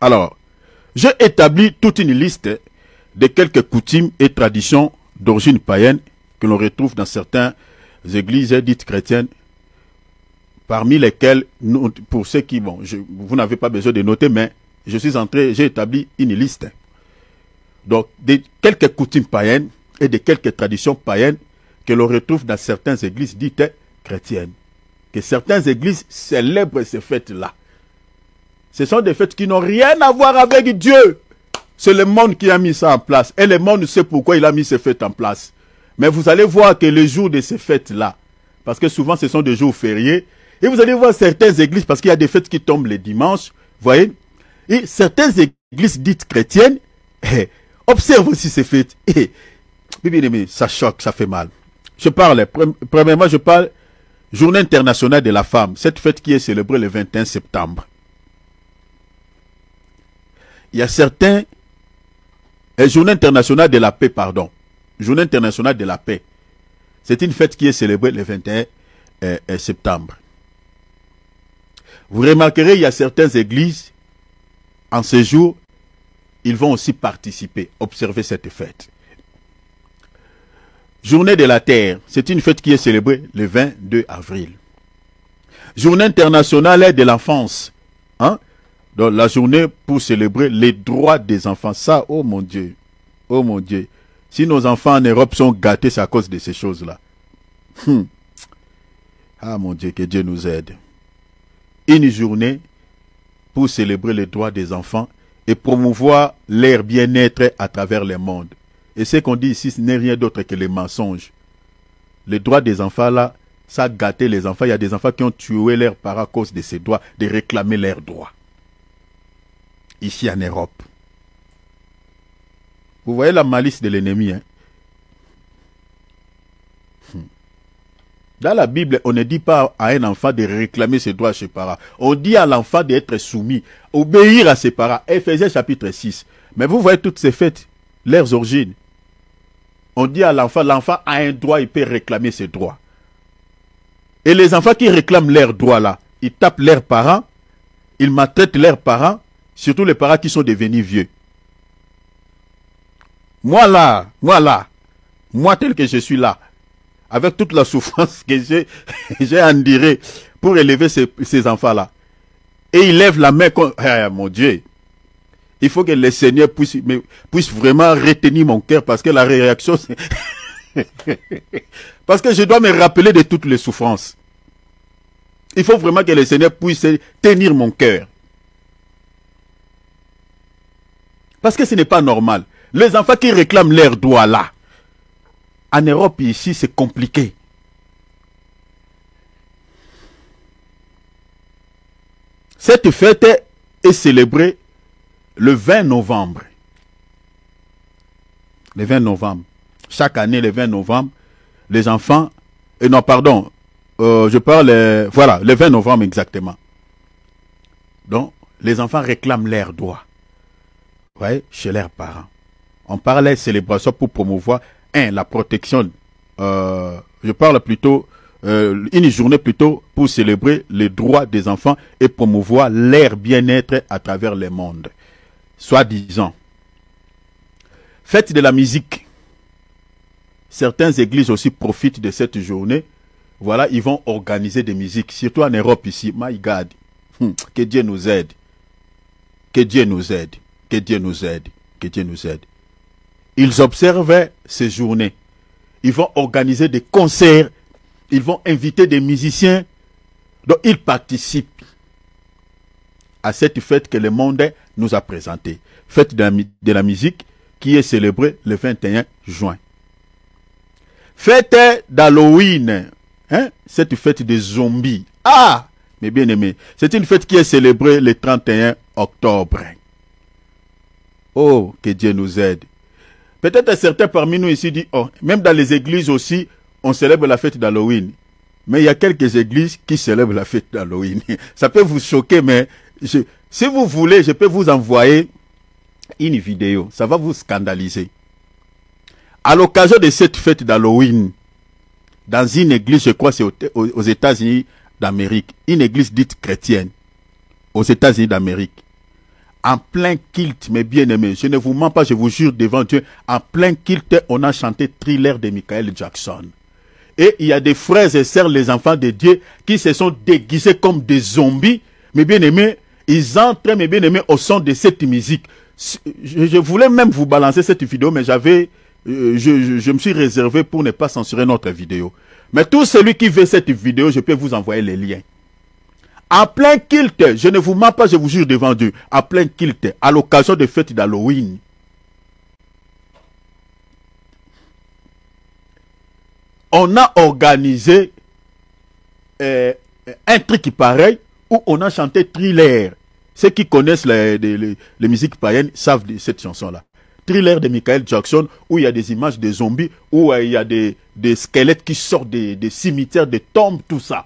Alors, j'ai établi toute une liste de quelques coutumes et traditions d'origine païenne que l'on retrouve dans certaines églises dites chrétiennes, parmi lesquelles, pour ceux qui, bon, vous n'avez pas besoin de noter, mais j'ai établi une liste. Donc, quelques coutumes païennes et de quelques traditions païennes que l'on retrouve dans certaines églises dites chrétiennes. Que certaines églises célèbrent ces fêtes-là. Ce sont des fêtes qui n'ont rien à voir avec Dieu. C'est le monde qui a mis ça en place. Et le monde sait pourquoi il a mis ces fêtes en place. Mais vous allez voir que les jours de ces fêtes-là, parce que souvent ce sont des jours fériés, et vous allez voir certaines églises, parce qu'il y a des fêtes qui tombent les dimanches, voyez, et certaines églises dites chrétiennes Observe aussi ces fêtes. Et, bien aimé, ça choque, ça fait mal. Je parle, premièrement, je parle Journée internationale de la femme. Cette fête qui est célébrée le 21 septembre. Il y a certains... Journée internationale de la paix, pardon. Journée internationale de la paix. C'est une fête qui est célébrée le 21 septembre. Vous remarquerez, il y a certaines églises, en ce jour, ils vont aussi participer, observer cette fête. Journée de la Terre, c'est une fête qui est célébrée le 22 avril. Journée internationale de l'enfance. Hein? Donc la journée pour célébrer les droits des enfants. Ça, oh mon Dieu. Oh mon Dieu. Si nos enfants en Europe sont gâtés, c'est à cause de ces choses-là. Ah mon Dieu, que Dieu nous aide. Une journée pour célébrer les droits des enfants et promouvoir leur bien-être à travers le monde. Et ce qu'on dit ici, ce n'est rien d'autre que les mensonges. Les droits des enfants, là, ça a gâté les enfants. Il y a des enfants qui ont tué leurs parents à cause de ces droits, de réclamer leurs droits. Ici en Europe. Vous voyez la malice de l'ennemi, hein? Dans la Bible, on ne dit pas à un enfant de réclamer ses droits à ses parents. On dit à l'enfant d'être soumis, obéir à ses parents. Éphésiens chapitre 6. Mais vous voyez toutes ces fêtes, leurs origines. On dit à l'enfant a un droit, il peut réclamer ses droits. Et les enfants qui réclament leurs droits là, ils tapent leurs parents, ils maltraitent leurs parents, surtout les parents qui sont devenus vieux. Moi tel que je suis là, avec toute la souffrance que j'ai endurée pour élever ces enfants-là. Et ils lèvent la main contre... Ah, mon Dieu. Il faut que le Seigneur puisse vraiment retenir mon cœur parce que la réaction... parce que je dois me rappeler de toutes les souffrances. Il faut vraiment que le Seigneur puisse tenir mon cœur. Parce que ce n'est pas normal. Les enfants qui réclament leurs droits là, en Europe ici, c'est compliqué. Cette fête est célébrée le 20 novembre. Le 20 novembre. Chaque année, le 20 novembre, les enfants... non, pardon. Je parle... voilà, le 20 novembre exactement. Donc, les enfants réclament leurs droits. Vous voyez, chez leurs parents. On parle de célébration pour promouvoir, la protection. Je parle plutôt... une journée plutôt pour célébrer les droits des enfants et promouvoir leur bien-être à travers le monde. Soi-disant. Fête de la musique. Certaines églises aussi profitent de cette journée. Voilà, ils vont organiser des musiques, surtout en Europe ici. My God. Que Dieu nous aide. Que Dieu nous aide. Que Dieu nous aide. Que Dieu nous aide. Ils observent ces journées. Ils vont organiser des concerts. Ils vont inviter des musiciens. Donc, ils participent à cette fête que le monde nous a présentée. Fête de la musique qui est célébrée le 21 juin. Fête d'Halloween. Hein? Cette fête des zombies. Ah! Mes bien-aimés. C'est une fête qui est célébrée le 31 octobre. Oh, que Dieu nous aide. Peut-être certains parmi nous ici disent, oh, même dans les églises aussi, on célèbre la fête d'Halloween. Mais il y a quelques églises qui célèbrent la fête d'Halloween. Ça peut vous choquer, mais si vous voulez, je peux vous envoyer une vidéo. Ça va vous scandaliser. À l'occasion de cette fête d'Halloween, dans une église, je crois c'est aux États-Unis d'Amérique, une église dite chrétienne, aux États-Unis d'Amérique, en plein culte, mes bien-aimés, je ne vous mens pas, je vous jure devant Dieu, en plein culte, on a chanté Thriller de Michael Jackson. Et il y a des frères et sœurs, les enfants de Dieu, qui se sont déguisés comme des zombies. Mes bien-aimés, ils entrent, mes bien-aimés, au son de cette musique. Je voulais même vous balancer cette vidéo, mais je me suis réservé pour ne pas censurer notre vidéo. Mais tout celui qui veut cette vidéo, je peux vous envoyer les liens. En plein culte, je ne vous mens pas, je vous jure devant Dieu, en plein culte, à l'occasion de fêtes d'Halloween. On a organisé un truc pareil où on a chanté Thriller. Ceux qui connaissent les musiques païennes savent de cette chanson-là. Thriller de Michael Jackson, où il y a des images de zombies, où il y a des squelettes qui sortent des cimetières, des tombes, tout ça.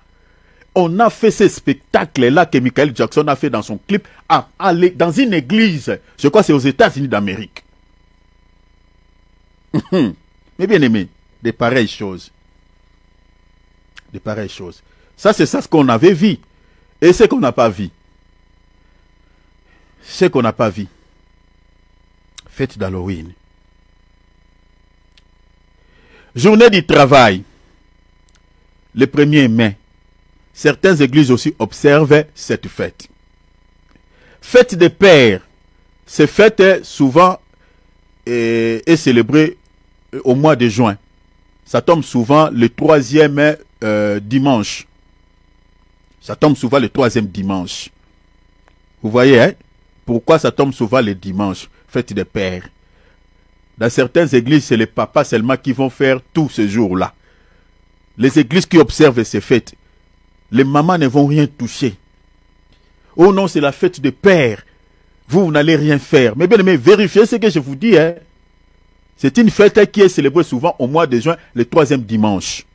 On a fait ce spectacle-là que Michael Jackson a fait dans son clip, à aller dans une église. Je crois que c'est aux États-Unis d'Amérique. Mais bien aimé, des pareilles choses. Des pareilles choses. Ça, c'est ça ce qu'on avait vu. Et ce qu'on n'a pas vu. Ce qu'on n'a pas vu. Fête d'Halloween. Journée du travail. Le 1er mai. Certaines églises aussi observent cette fête. Fête des pères. Cette fête est souvent est célébrée au mois de juin. Ça tombe souvent le 3e dimanche. Ça tombe souvent le 3e dimanche. Vous voyez, hein? Pourquoi ça tombe souvent le dimanche? Fête des pères. Dans certaines églises, c'est les papas seulement qui vont faire tout ce jour-là. Les églises qui observent ces fêtes, les mamans ne vont rien toucher. Oh non, c'est la fête des pères. Vous n'allez rien faire. Mais bien aimé, vérifiez ce que je vous dis. Hein. C'est une fête qui est célébrée souvent au mois de juin, le 3e dimanche.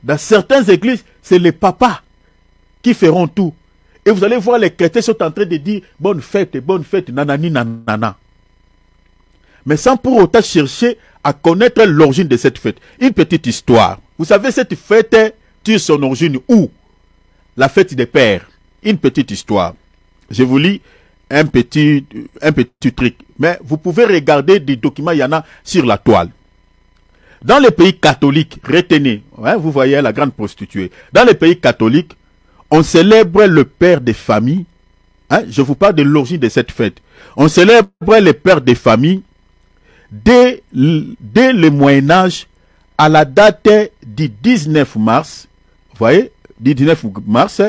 Dans certaines églises, c'est les papas qui feront tout. Et vous allez voir les chrétiens sont en train de dire bonne fête, nanani, nanana. Mais sans pour autant chercher à connaître l'origine de cette fête. Une petite histoire. Vous savez, cette fête tire son origine où? La fête des pères. Une petite histoire. Je vous lis un petit truc. Mais vous pouvez regarder des documents, il y en a sur la toile. Dans les pays catholiques, retenez, hein, vous voyez la grande prostituée. Dans les pays catholiques, on célèbre le père des familles. Hein, je vous parle de l'origine de cette fête. On célèbre le père des familles dès le Moyen-Âge à la date du 19 mars. Vous voyez, 19 mars,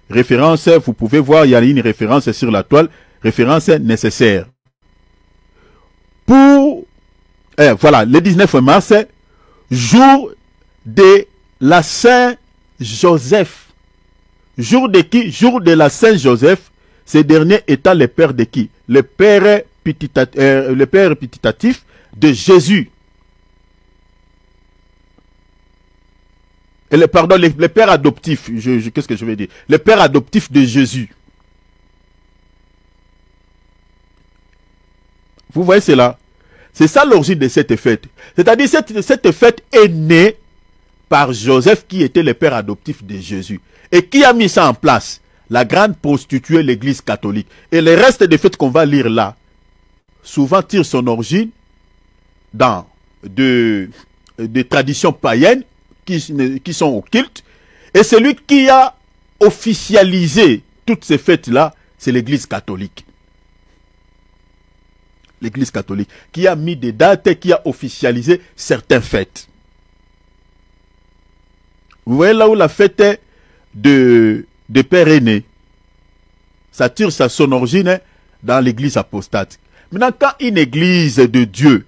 référence, vous pouvez voir, il y a une référence sur la toile, référence nécessaire. Pour, voilà, le 19 mars, jour de la Saint-Joseph. Jour de qui? Jour de la Saint-Joseph, ce dernier étant le père de qui? Le père putitatif de Jésus. Et le père adoptif, qu'est-ce que je veux dire? Le père adoptif de Jésus. Vous voyez cela? C'est ça l'origine de cette fête. C'est-à-dire cette fête est née par Joseph qui était le père adoptif de Jésus. Et qui a mis ça en place? La grande prostituée, l'église catholique. Et le reste des fêtes qu'on va lire là, souvent tire son origine dans des traditions païennes qui sont occultes. Et celui qui a officialisé toutes ces fêtes-là, c'est l'église catholique. L'église catholique, qui a mis des dates, qui a officialisé certaines fêtes. Vous voyez là où la fête de père est née. Ça tire son origine dans l'église apostate. Maintenant, quand une église de Dieu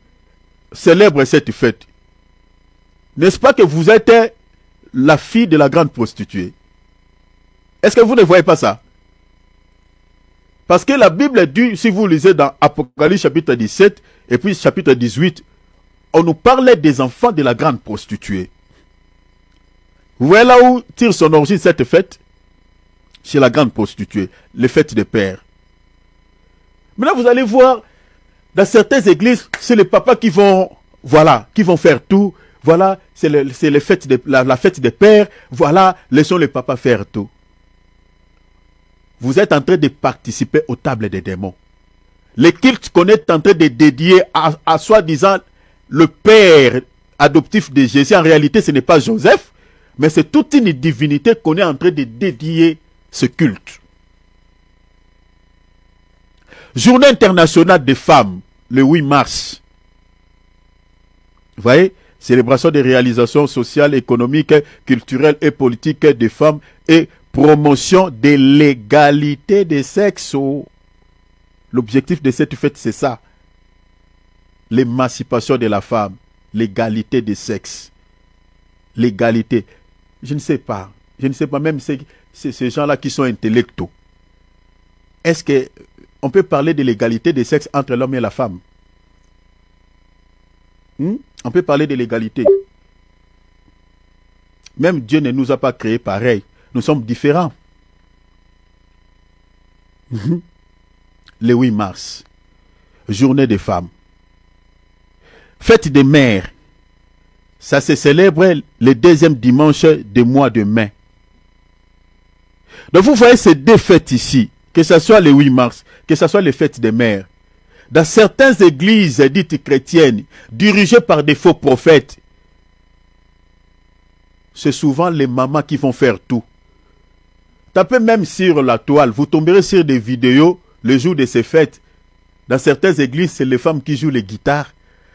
célèbre cette fête, n'est-ce pas que vous êtes la fille de la grande prostituée? Est-ce que vous ne voyez pas ça? Parce que la Bible dit, si vous lisez dans Apocalypse chapitre 17 et puis chapitre 18, on nous parlait des enfants de la grande prostituée. Vous voyez là où tire son origine cette fête? Chez la grande prostituée, les fêtes des pères. Maintenant, vous allez voir, dans certaines églises, c'est les papas qui vont, voilà, qui vont faire tout. Voilà, c'est la fête des pères. Voilà, laissons les papas faire tout. Vous êtes en train de participer aux tables des démons. Les cultes qu'on est en train de dédier à soi-disant le père adoptif de Jésus, en réalité, ce n'est pas Joseph, mais c'est toute une divinité qu'on est en train de dédier ce culte. Journée internationale des femmes, le 8 mars. Vous voyez, célébration des réalisations sociales, économiques, culturelles et politiques des femmes et promotion de l'égalité des sexes. L'objectif de cette fête, c'est ça. L'émancipation de la femme, l'égalité des sexes. L'égalité. Je ne sais pas. Je ne sais pas, même ces gens-là qui sont intellectuels. Est-ce que on peut parler de l'égalité des sexes entre l'homme et la femme. On peut parler de l'égalité. Même Dieu ne nous a pas créés pareil. Nous sommes différents. Le 8 mars, journée des femmes. Fête des mères. Ça se célèbre le deuxième dimanche du mois de mai. Donc vous voyez ces deux fêtes ici, que ce soit le 8 mars, que ce soit les fêtes des mères. Dans certaines églises dites chrétiennes, dirigées par des faux prophètes, c'est souvent les mamans qui vont faire tout. Tapez même sur la toile, vous tomberez sur des vidéos le jour de ces fêtes. Dans certaines églises, c'est les femmes qui jouent les guitares,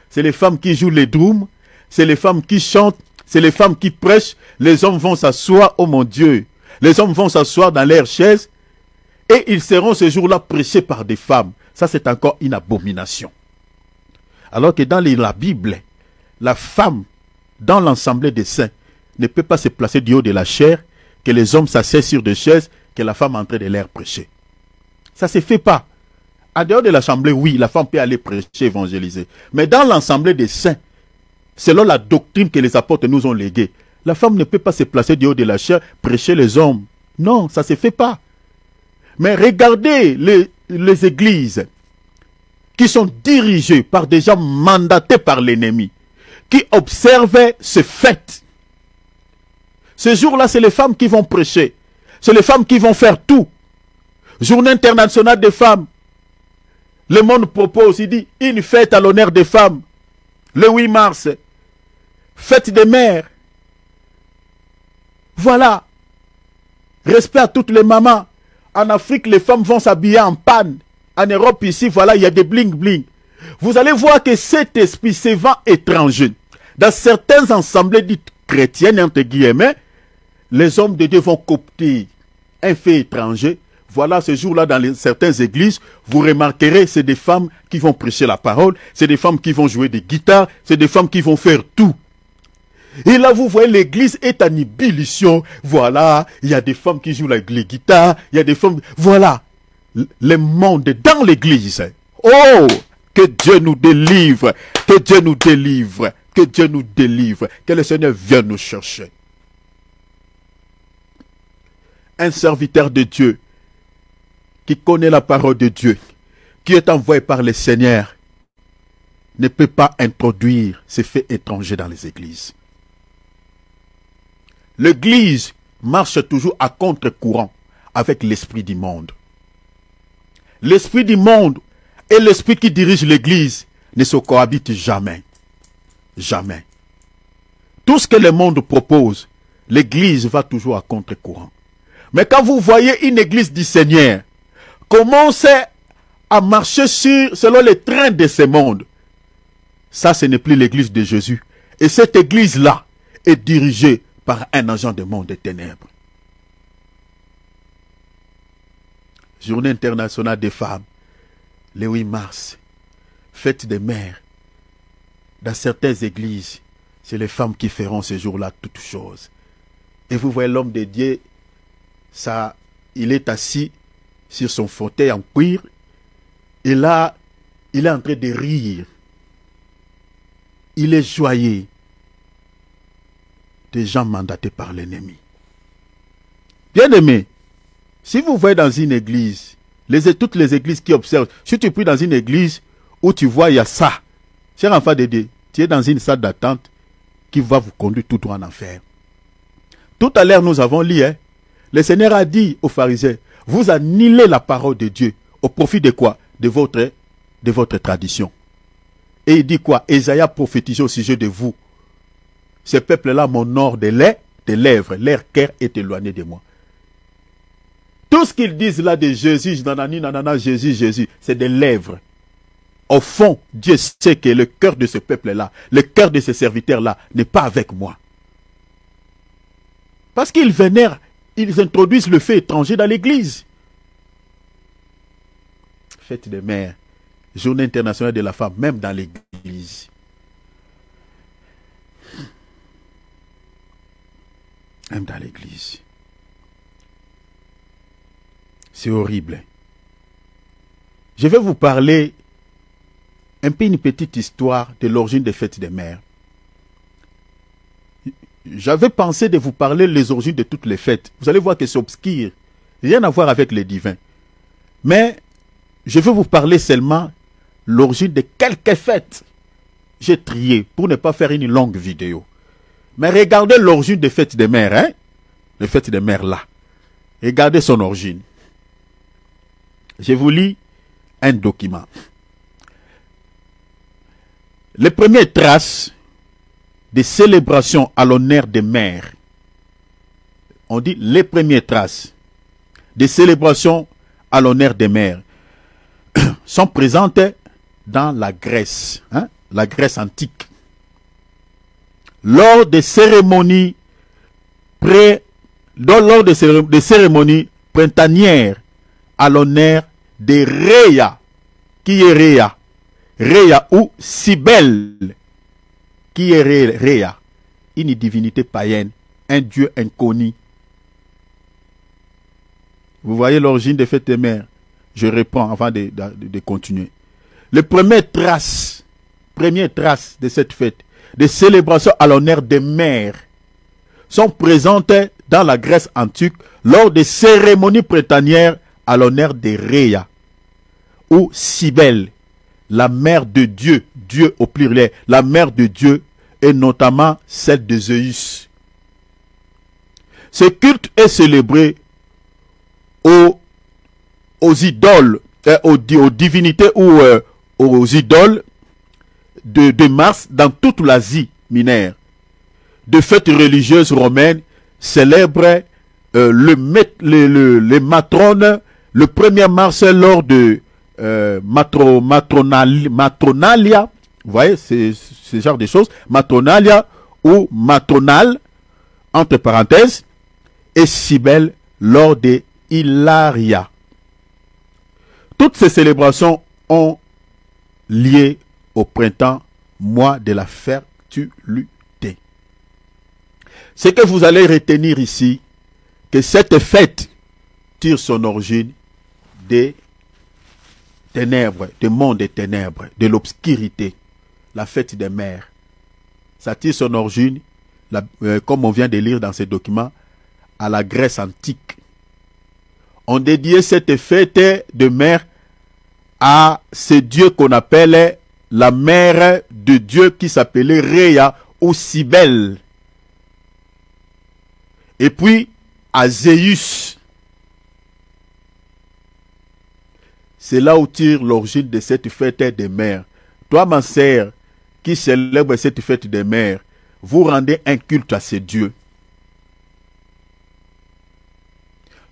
c'est les femmes qui jouent les drums, c'est les femmes qui chantent, c'est les femmes qui prêchent. Les hommes vont s'asseoir, oh mon Dieu, les hommes vont s'asseoir dans leurs chaises et ils seront ce jour-là prêchés par des femmes. Ça, c'est encore une abomination. Alors que dans la Bible, la femme, dans l'assemblée des saints, ne peut pas se placer du haut de la chair, que les hommes s'asseyent sur des chaises, que la femme est en train de leur prêcher. Ça ne se fait pas. En dehors de l'assemblée, oui, la femme peut aller prêcher, évangéliser. Mais dans l'assemblée des saints, selon la doctrine que les apôtres nous ont léguée, la femme ne peut pas se placer du haut de la chair, prêcher les hommes. Non, ça ne se fait pas. Mais regardez les églises qui sont dirigées par des gens mandatés par l'ennemi, qui observent ces fêtes. Ce jour-là, c'est les femmes qui vont prêcher. C'est les femmes qui vont faire tout. Journée internationale des femmes. Le monde propose, il dit, une fête à l'honneur des femmes. Le 8 mars. Fête des mères. Voilà. Respect à toutes les mamans. En Afrique, les femmes vont s'habiller en panne. En Europe, ici, voilà, il y a des bling-bling. Vous allez voir que cet esprit, c'est vent étranger. Dans certaines assemblées dites chrétiennes, entre guillemets, les hommes de Dieu vont coopter un fait étranger. Voilà, ce jour-là, dans certaines églises, vous remarquerez, c'est des femmes qui vont prêcher la parole, c'est des femmes qui vont jouer des guitares, c'est des femmes qui vont faire tout. Et là, vous voyez, l'église est en ébullition. Voilà, il y a des femmes qui jouent les guitares, il y a des femmes... Voilà, le monde dans l'église. Oh, que Dieu nous délivre, que Dieu nous délivre, que Dieu nous délivre, que le Seigneur vienne nous chercher. Un serviteur de Dieu qui connaît la parole de Dieu, qui est envoyé par le Seigneur, ne peut pas introduire ces faits étrangers dans les églises. L'église marche toujours à contre-courant avec l'esprit du monde. L'esprit du monde et l'esprit qui dirige l'église ne se cohabitent jamais. Jamais. Tout ce que le monde propose, l'église va toujours à contre-courant. Mais quand vous voyez une église du Seigneur commencer à marcher selon les trains de ce monde, ça, ce n'est plus l'église de Jésus. Et cette église-là est dirigée par un agent du monde des ténèbres. Journée internationale des femmes, le 8 mars, fête des mères. Dans certaines églises, c'est les femmes qui feront ce jour-là toutes choses. Et vous voyez l'homme de Dieu, ça, il est assis sur son fauteuil en cuir, et là, il est en train de rire. Il est joyeux. Des gens mandatés par l'ennemi. Bien-aimé, si vous voyez dans une église, toutes les églises qui observent, si tu pries dans une église où tu vois il y a ça, cher enfant de Dieu, tu es dans une salle d'attente qui va vous conduire tout droit en enfer. Tout à l'heure, nous avons lu, le Seigneur a dit aux pharisiens, vous annulez la parole de Dieu au profit de quoi? De votre tradition. Et il dit quoi? Ésaïe prophétisait au sujet de vous. Ce peuple-là m'honore de lèvres, leur cœur est éloigné de moi. Tout ce qu'ils disent là de Jésus, nanani, nanana, Jésus, Jésus, c'est des lèvres. Au fond, Dieu sait que le cœur de ce peuple-là, le cœur de ces serviteurs-là n'est pas avec moi. Parce qu'ils vénèrent, ils introduisent le fait étranger dans l'église. Fête des mères, journée internationale de la femme, même dans l'église. Même dans l'église. C'est horrible. Je vais vous parler un peu une petite histoire de l'origine des fêtes des mères. J'avais pensé de vous parler les origines de toutes les fêtes. Vous allez voir que c'est obscur. Rien à voir avec les divins. Mais je vais vous parler seulement l'origine de quelques fêtes. J'ai trié pour ne pas faire une longue vidéo. Mais regardez l'origine des fêtes des mères, hein? Les fêtes des mères là. Regardez son origine. Je vous lis un document. Les premières traces des célébrations à l'honneur des mères. On dit les premières traces des célébrations à l'honneur des mères sont présentes dans la Grèce, hein, la Grèce antique. Lors des cérémonies printanières à l'honneur de Rhea. Qui est Rhea? Rhea ou Cybèle. Qui est Rhea? Une divinité païenne, un dieu inconnu. Vous voyez l'origine des fêtes des mères. Je réponds avant de continuer. Les premières traces de cette fête, des célébrations à l'honneur des mères, sont présentes dans la Grèce antique lors des cérémonies printanières à l'honneur de Rhea ou Cybèle, la mère de Dieu, Dieu au pluriel, la mère de Dieu, et notamment celle de Zeus. Ce culte est célébré aux idoles, aux divinités ou aux idoles de Mars dans toute l'Asie mineure. De fêtes religieuses romaines célèbrent les matrones le 1er mars lors de matronalia. Vous voyez, c'est ce genre de choses. Matronalia ou matronale, entre parenthèses, et Cybèle lors de Hilaria. Toutes ces célébrations ont lié au printemps, mois de la fertilité. Ce que vous allez retenir ici, que cette fête tire son origine des ténèbres, du monde des ténèbres, de l'obscurité, la fête des mères. Ça tire son origine, comme on vient de lire dans ces documents, à la Grèce antique. On dédiait cette fête de mère à ce dieu qu'on appelait la mère de Dieu qui s'appelait Rhea ou Cybèle. Et puis à Zeus. C'est là où tire l'origine de cette fête des mères. Toi, ma sœur, qui célèbre cette fête des mères, vous rendez un culte à ces dieux.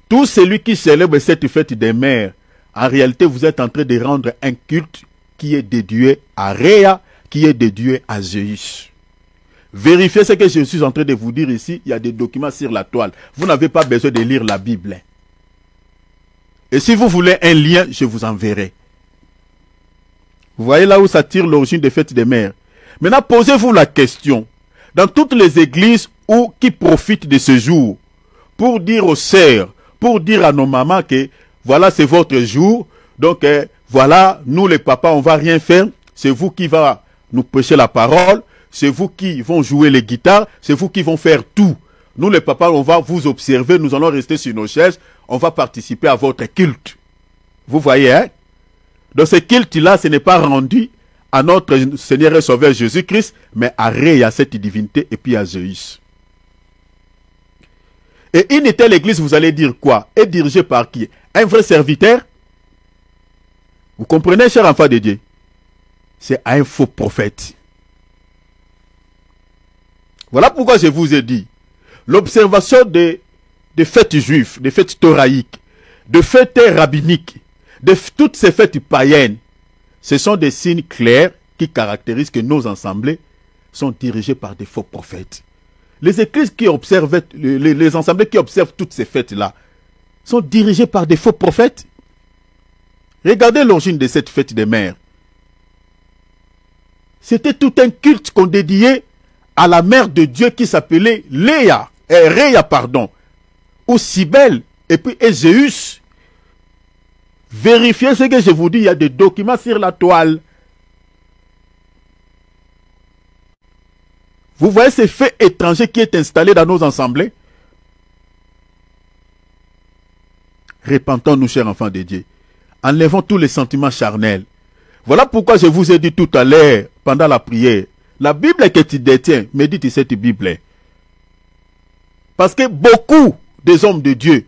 Tout celui qui célèbre cette fête des mères, en réalité, vous êtes en train de rendre un culte qui est dédié à Rhea, qui est dédié à Zeus. Vérifiez ce que je suis en train de vous dire ici. Il y a des documents sur la toile. Vous n'avez pas besoin de lire la Bible. Et si vous voulez un lien, je vous enverrai. Vous voyez là où ça tire l'origine des fêtes des mères. Maintenant, posez-vous la question. Dans toutes les églises qui profitent de ce jour, pour dire aux sœurs, pour dire à nos mamans que voilà, c'est votre jour. Donc, voilà, nous les papas, on va rien faire. C'est vous qui va nous prêcher la parole. C'est vous qui vont jouer les guitares. C'est vous qui vont faire tout. Nous les papas, on va vous observer. Nous allons rester sur nos chaises. On va participer à votre culte. Vous voyez, hein? Dans ce culte-là, ce n'est pas rendu à notre Seigneur et Sauveur Jésus-Christ, mais à Rhea, cette divinité, et puis à Zeus. Et une telle église, vous allez dire quoi? Est dirigée par qui? Un vrai serviteur? Vous comprenez, cher enfant de Dieu? C'est un faux prophète. Voilà pourquoi je vous ai dit, l'observation des fêtes juives, des fêtes thoraïques, de fêtes rabbiniques, de toutes ces fêtes païennes, ce sont des signes clairs qui caractérisent que nos assemblées sont dirigées par des faux prophètes. Les églises qui observent, les assemblées qui observent toutes ces fêtes-là, sont dirigées par des faux prophètes. Regardez l'origine de cette fête des mères. C'était tout un culte qu'on dédiait à la mère de Dieu qui s'appelait Rhea, ou Cybèle, et puis Zeus. Vérifiez ce que je vous dis, il y a des documents sur la toile. Vous voyez ces faits étrangers qui est installé dans nos assemblées? Repentons-nous, chers enfants de Dieu. Enlevons tous les sentiments charnels. Voilà pourquoi je vous ai dit tout à l'heure, pendant la prière, la Bible que tu détiens, médite cette Bible. Parce que beaucoup des hommes de Dieu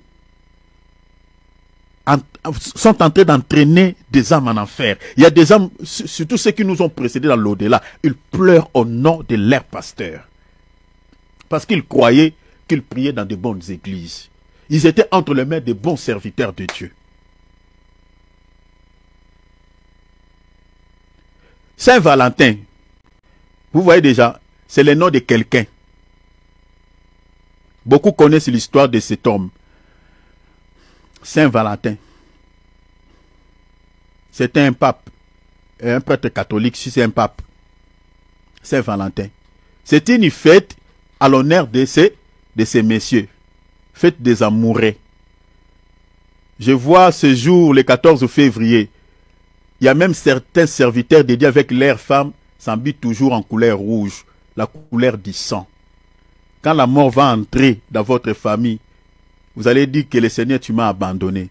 sont en train d'entraîner des âmes en enfer. Il y a des âmes, surtout ceux qui nous ont précédés dans l'au-delà, ils pleurent au nom de leur pasteur. Parce qu'ils croyaient qu'ils priaient dans de bonnes églises. Ils étaient entre les mains des bons serviteurs de Dieu. Saint-Valentin, vous voyez déjà, c'est le nom de quelqu'un. Beaucoup connaissent l'histoire de cet homme. Saint-Valentin. C'était un pape, un prêtre catholique, si c'est un pape. Saint-Valentin. C'est une fête à l'honneur de ces messieurs. Fête des amoureux. Je vois ce jour, le 14 février, il y a même certains serviteurs dédiés avec leurs femmes s'habillent toujours en couleur rouge, la couleur du sang. Quand la mort va entrer dans votre famille, vous allez dire que le Seigneur, tu m'as abandonné.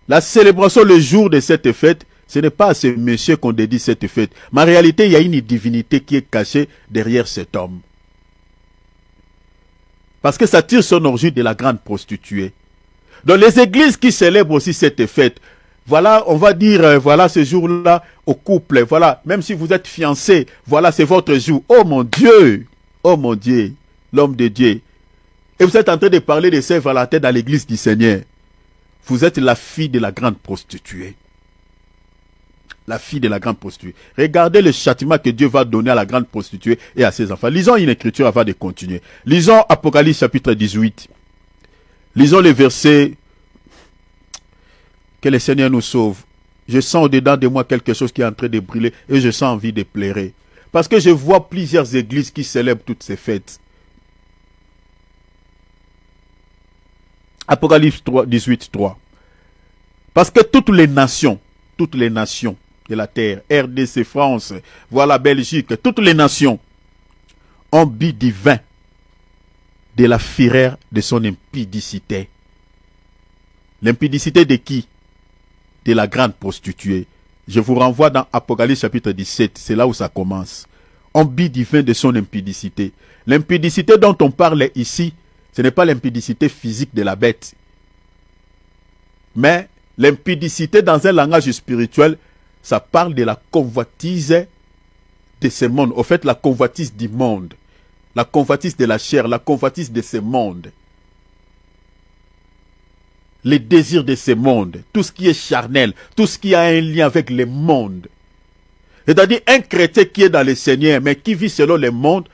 La célébration le jour de cette fête, ce n'est pas à ce monsieur qu'on dédie cette fête. Mais en réalité, il y a une divinité qui est cachée derrière cet homme. Parce que ça tire son origine de la grande prostituée. Dans les églises qui célèbrent aussi cette fête, voilà, on va dire, voilà ce jour-là au couple, voilà, même si vous êtes fiancés, voilà, c'est votre jour. Oh mon Dieu, l'homme de Dieu. Et vous êtes en train de parler de Saint-Valentin dans l'église du Seigneur. Vous êtes la fille de la grande prostituée. La fille de la grande prostituée. Regardez le châtiment que Dieu va donner à la grande prostituée et à ses enfants. Lisons une écriture avant de continuer. Lisons Apocalypse chapitre 18. Lisons les versets. Que le Seigneur nous sauve. Je sens au-dedans de moi quelque chose qui est en train de brûler et je sens envie de pleurer. Parce que je vois plusieurs églises qui célèbrent toutes ces fêtes. Apocalypse 18, 3. Parce que toutes les nations de la terre, RDC, France, voilà Belgique, toutes les nations ont bu du vin de la fureur de son impudicité. L'impudicité de qui? De la grande prostituée. Je vous renvoie dans Apocalypse chapitre 17, c'est là où ça commence. On bu du vin de son impudicité. L'impudicité dont on parle ici, ce n'est pas l'impudicité physique de la bête. Mais l'impudicité dans un langage spirituel, ça parle de la convoitise de ce monde. Au fait, la convoitise du monde. La convoitise de la chair, la convoitise de ce monde. Les désirs de ce monde, tout ce qui est charnel, tout ce qui a un lien avec le monde. C'est-à-dire un chrétien qui est dans le Seigneur, mais qui vit selon le monde,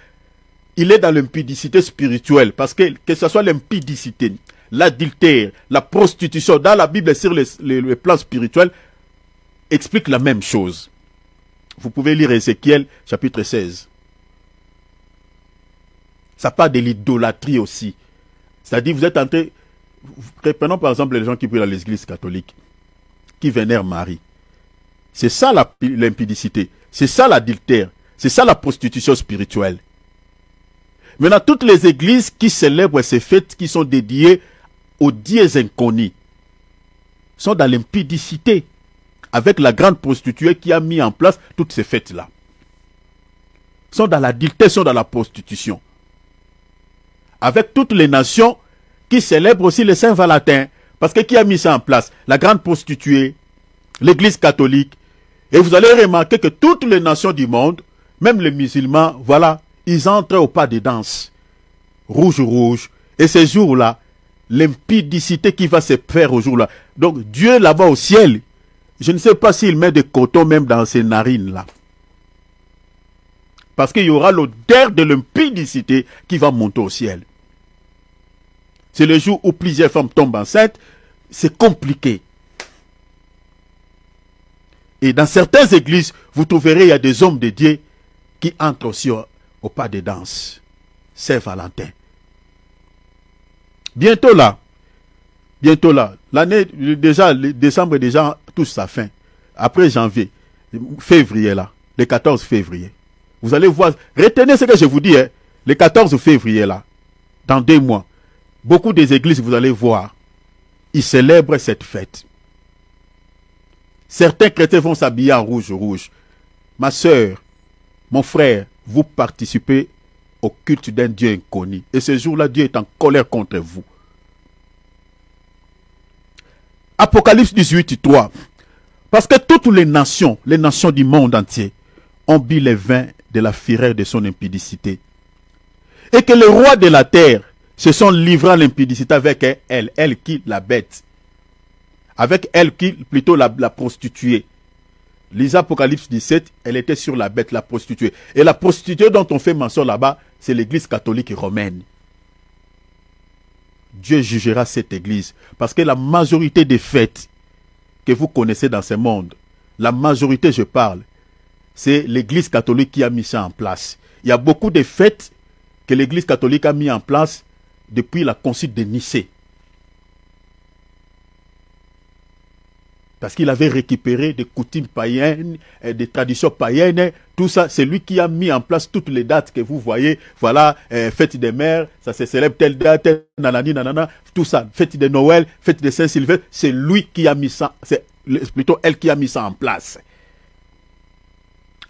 il est dans l'impudicité spirituelle. Parce que ce soit l'impudicité, l'adultère, la prostitution, dans la Bible sur le plan spirituel, explique la même chose. Vous pouvez lire Ézéchiel chapitre 16. Ça parle de l'idolâtrie aussi. C'est-à-dire vous êtes en train... Prenons par exemple les gens qui prient dans l'église catholique, qui vénèrent Marie. C'est ça l'impudicité, c'est ça l'adultère, c'est ça la prostitution spirituelle. Maintenant, toutes les églises qui célèbrent ces fêtes qui sont dédiées aux dieux inconnus sont dans l'impudicité avec la grande prostituée qui a mis en place toutes ces fêtes-là. Sont dans l'adultère, sont dans la prostitution. Avec toutes les nations qui célèbrent aussi le Saint-Valentin. Parce que qui a mis ça en place? La grande prostituée, l'église catholique. Et vous allez remarquer que toutes les nations du monde, même les musulmans, voilà, ils entrent au pas de danse. Rouge, rouge. Et ces jours-là, l'impudicité qui va se faire au jour-là. Donc Dieu là-bas au ciel, je ne sais pas s'il met de coton même dans ses narines-là. Parce qu'il y aura l'odeur de l'impudicité qui va monter au ciel. C'est le jour où plusieurs femmes tombent enceintes. C'est compliqué. Et dans certaines églises, vous trouverez, il y a des hommes de Dieu qui entrent aussi au pas de danse. Saint-Valentin. Bientôt là, l'année, déjà, le décembre, déjà, tout sa fin. Après janvier, février là, le 14 février. Vous allez voir, retenez ce que je vous dis, hein, le 14 février là, dans 2 mois, beaucoup des églises, vous allez voir, ils célèbrent cette fête. Certains chrétiens vont s'habiller en rouge. Ma soeur, mon frère, vous participez au culte d'un Dieu inconnu. Et ce jour-là, Dieu est en colère contre vous. Apocalypse 18, 3. Parce que toutes les nations du monde entier, ont bu les vins de la fureur de son impudicité. Et que les rois de la terre se sont livrés à l'impudicité avec elle qui la bête. Avec elle qui, plutôt la prostituée. Lisez Apocalypse 17, elle était sur la bête, la prostituée. Et la prostituée dont on fait mention là-bas, c'est l'église catholique romaine. Dieu jugera cette église. Parce que la majorité des fêtes que vous connaissez dans ce monde, la majorité, je parle, c'est l'église catholique qui a mis ça en place. Il y a beaucoup de fêtes que l'église catholique a mis en place depuis la concile de Nicée. Parce qu'il avait récupéré des coutumes païennes, des traditions païennes, tout ça, c'est lui qui a mis en place toutes les dates que vous voyez. Voilà, fête des mères, ça se célèbre telle date, nanani, nanana, tout ça, fête de Noël, fête de Saint-Sylvestre, c'est lui qui a mis ça, c'est plutôt elle qui a mis ça en place.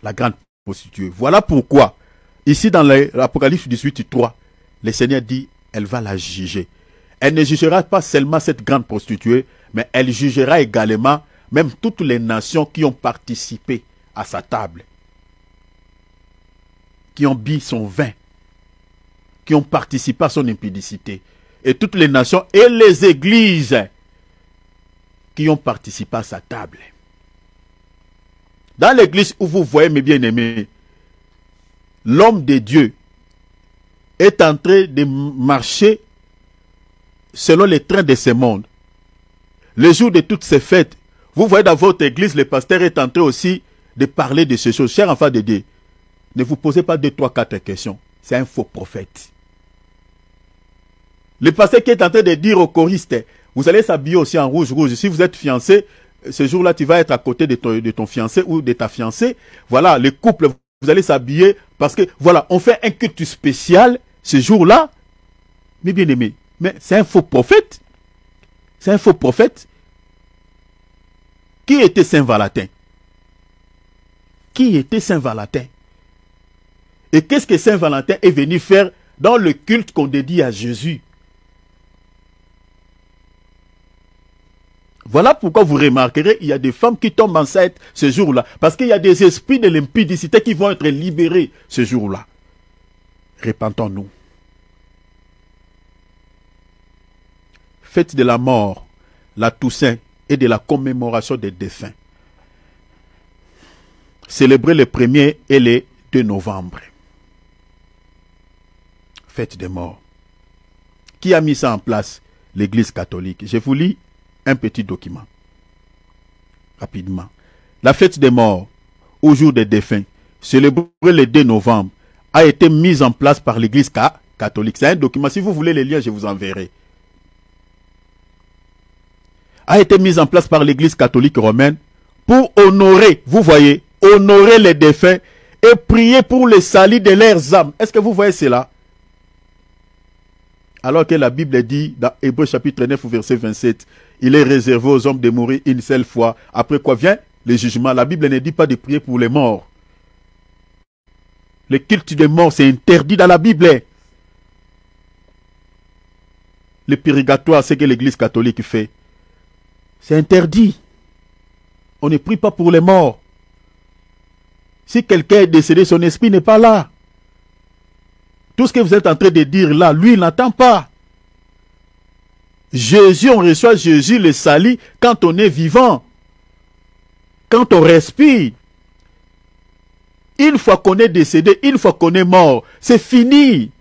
La grande prostituée. Voilà pourquoi, ici dans l'Apocalypse 18, 3, le Seigneur dit, elle va la juger. Elle ne jugera pas seulement cette grande prostituée, mais elle jugera également même toutes les nations qui ont participé à sa table, qui ont bu son vin, qui ont participé à son impudicité. Et toutes les nations et les églises qui ont participé à sa table. Dans l'église où vous voyez, mes bien-aimés, l'homme de Dieu est en train de marcher selon les trains de ce monde. Le jour de toutes ces fêtes, vous voyez dans votre église, le pasteur est en train aussi de parler de ces choses. Chers enfants de Dieu, ne vous posez pas 2, 3, 4 questions. C'est un faux prophète. Le pasteur qui est en train de dire aux choristes, vous allez s'habiller aussi en rouge. Si vous êtes fiancé, ce jour-là, tu vas être à côté de ton fiancé ou de ta fiancée. Voilà, les couples, vous allez s'habiller parce que, voilà, on fait un culte spécial ce jour-là. Mais bien aimé, mais c'est un faux prophète. C'est un faux prophète. Qui était Saint Valentin? Qui était Saint Valentin? Et qu'est-ce que Saint Valentin est venu faire dans le culte qu'on dédie à Jésus? Voilà pourquoi vous remarquerez, il y a des femmes qui tombent enceintes ce jour-là. Parce qu'il y a des esprits de l'impudicité qui vont être libérés ce jour-là. Repentons-nous. Fête de la mort, la Toussaint et de la commémoration des défunts. Célébrez le 1er et le 2 novembre. Fête des morts. Qui a mis ça en place? L'Église catholique. Je vous lis un petit document. Rapidement. La fête des morts, au jour des défunts, célébrée le 2 novembre, a été mise en place par l'Église catholique. C'est un document. Si vous voulez les liens, je vous enverrai. A été mise en place par l'Église catholique romaine pour honorer, vous voyez, honorer les défunts et prier pour le salut de leurs âmes. Est-ce que vous voyez cela? Alors que la Bible dit dans Hébreux chapitre 9 verset 27, il est réservé aux hommes de mourir une seule fois. Après quoi vient le jugement? La Bible ne dit pas de prier pour les morts. Le culte des morts, c'est interdit dans la Bible. Le purgatoire, c'est ce que l'Église catholique fait. C'est interdit. On ne prie pas pour les morts. Si quelqu'un est décédé, son esprit n'est pas là. Tout ce que vous êtes en train de dire là, lui, il n'entend pas. Jésus, on reçoit Jésus le salut quand on est vivant. Quand on respire. Une fois qu'on est décédé, une fois qu'on est mort, c'est fini.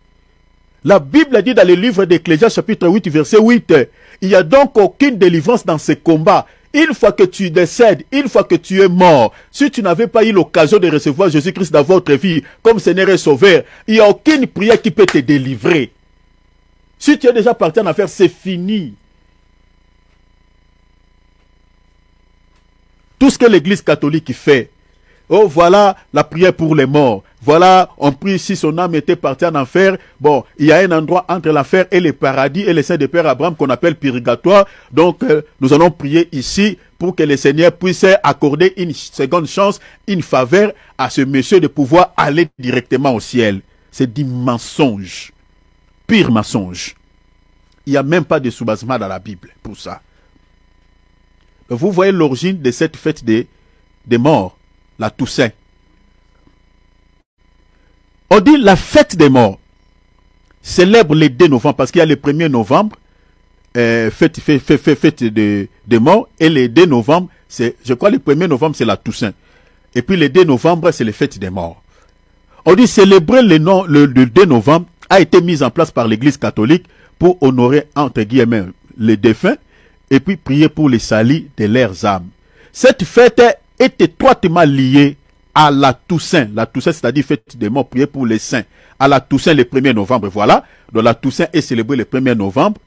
La Bible dit dans le livre d'Ecclésiaste chapitre 8 verset 8, il n'y a donc aucune délivrance dans ce combat. Une fois que tu décèdes, une fois que tu es mort, si tu n'avais pas eu l'occasion de recevoir Jésus-Christ dans votre vie comme Seigneur et Sauveur, il n'y a aucune prière qui peut te délivrer. Si tu es déjà parti en affaires, c'est fini. Tout ce que l'Église catholique fait, oh voilà la prière pour les morts, voilà on prie si son âme était partie en enfer, bon il y a un endroit entre l'enfer et le paradis et les saints de Père Abraham qu'on appelle purgatoire, donc nous allons prier ici pour que le Seigneur puisse accorder une seconde chance, une faveur à ce monsieur de pouvoir aller directement au ciel. C'est du mensonge, pire mensonge. Il n'y a même pas de soubassement dans la Bible pour ça. Vous voyez l'origine de cette fête des morts, la Toussaint. On dit la fête des morts célèbre le 2 novembre parce qu'il y a le 1er novembre, fête des morts, et le 2 novembre, je crois le 1er novembre c'est la Toussaint. Et puis le 2 novembre c'est les fêtes des morts. On dit célébrer le 2 novembre a été mis en place par l'Église catholique pour honorer entre guillemets les défunts et puis prier pour les salis de leurs âmes. Cette fête est étroitement liée à la Toussaint. La Toussaint, c'est-à-dire fête des morts, prier pour les saints. À la Toussaint, le 1er novembre, voilà. Donc la Toussaint est célébrée le 1er novembre.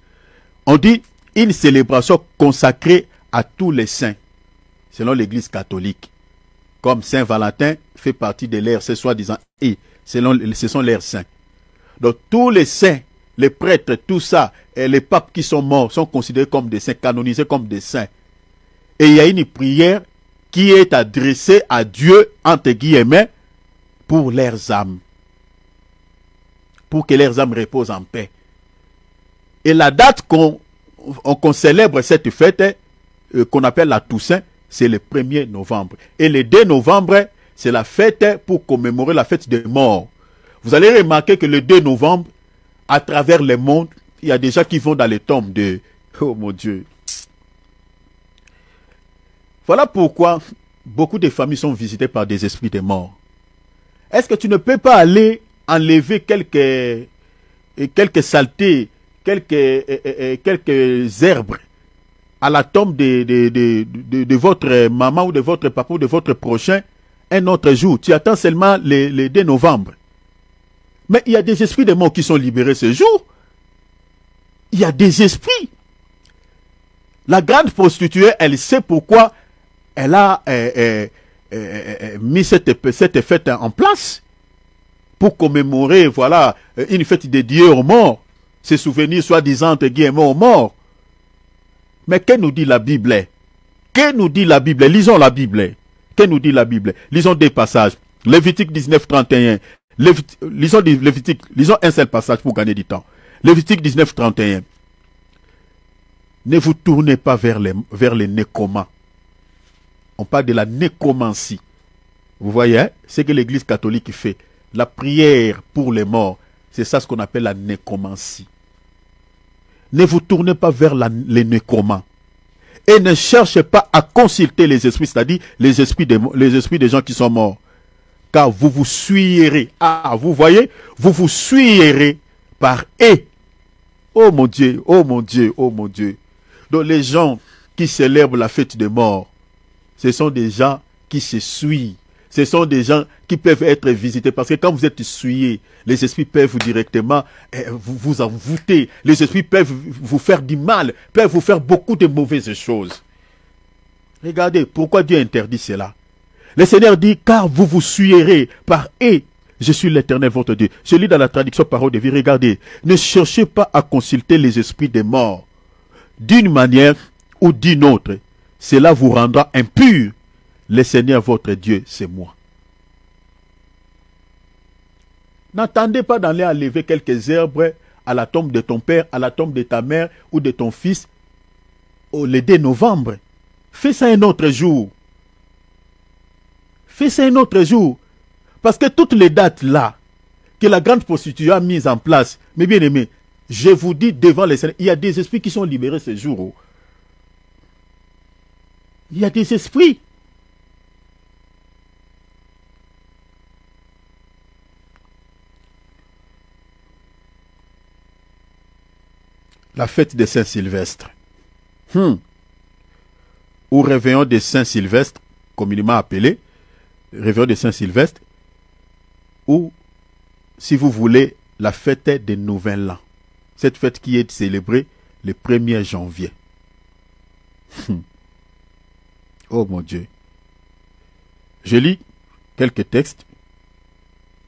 On dit une célébration consacrée à tous les saints, selon l'Église catholique. Comme Saint Valentin fait partie de l'ère, c'est soi-disant, et ce sont leurs saints. Donc tous les saints, les prêtres, tout ça, et les papes qui sont morts sont considérés comme des saints, canonisés comme des saints. Et il y a une prière qui est adressée à Dieu, entre guillemets, pour leurs âmes. Pour que leurs âmes reposent en paix. Et la date qu'on célèbre cette fête, qu'on appelle la Toussaint, c'est le 1er novembre. Et le 2 novembre, c'est la fête pour commémorer la fête des morts. Vous allez remarquer que le 2 novembre, à travers le monde, il y a des gens qui vont dans les tombes de... Oh mon Dieu. Voilà pourquoi beaucoup de familles sont visitées par des esprits de mort. Est-ce que tu ne peux pas aller enlever quelques saletés, quelques herbes à la tombe de votre maman ou de votre papa ou de votre prochain un autre jour? Tu attends seulement le 2 novembre. Mais il y a des esprits de mort qui sont libérés ce jour. Il y a des esprits. La grande prostituée, elle sait pourquoi elle a mis cette fête en place pour commémorer, voilà, une fête dédiée aux morts. Se souvenir, soi-disant, entre guillemets, aux morts. Mais que nous dit la Bible? Que nous dit la Bible? Lisons la Bible. Que nous dit la Bible? Lisons des passages. Lévitique 19, 31. Lisons un seul passage pour gagner du temps. Lévitique 19, 31. Ne vous tournez pas vers les nécromans. On parle de la nécromancie. Vous voyez, hein? C'est que l'Église catholique fait. La prière pour les morts, c'est ça ce qu'on appelle la nécromancie. Ne vous tournez pas vers les nécromans. Et ne cherchez pas à consulter les esprits, c'est-à-dire les esprits des gens qui sont morts. Car vous vous souillerez. Ah, vous voyez, vous vous souillerez par eux. Oh mon Dieu, oh mon Dieu, oh mon Dieu. Donc les gens qui célèbrent la fête des morts, ce sont des gens qui se souillent. Ce sont des gens qui peuvent être visités. Parce que quand vous êtes souillés, les esprits peuvent directement vous envoûter. Les esprits peuvent vous faire du mal, peuvent vous faire beaucoup de mauvaises choses. Regardez, pourquoi Dieu interdit cela? Le Seigneur dit, car vous vous souillerez par eux. Je suis l'Éternel votre Dieu. Je lis dans la traduction parole de vie. Regardez, ne cherchez pas à consulter les esprits des morts. D'une manière ou d'une autre, cela vous rendra impur. Le Seigneur votre Dieu, c'est moi. N'attendez pas d'aller enlever quelques herbes à la tombe de ton père, à la tombe de ta mère ou de ton fils le 2 novembre. Fais ça un autre jour. Fais ça un autre jour. Parce que toutes les dates là, que la grande prostituée a mises en place, mes bien-aimés, je vous dis devant les Seigneurs, il y a des esprits qui sont libérés ce jour. Il y a des esprits. La fête de Saint-Sylvestre. Ou réveillon de Saint-Sylvestre, communément appelé, réveillon de Saint-Sylvestre, ou, si vous voulez, la fête des Nouvel An. Cette fête qui est célébrée le 1er janvier. Oh mon Dieu. Je lis quelques textes.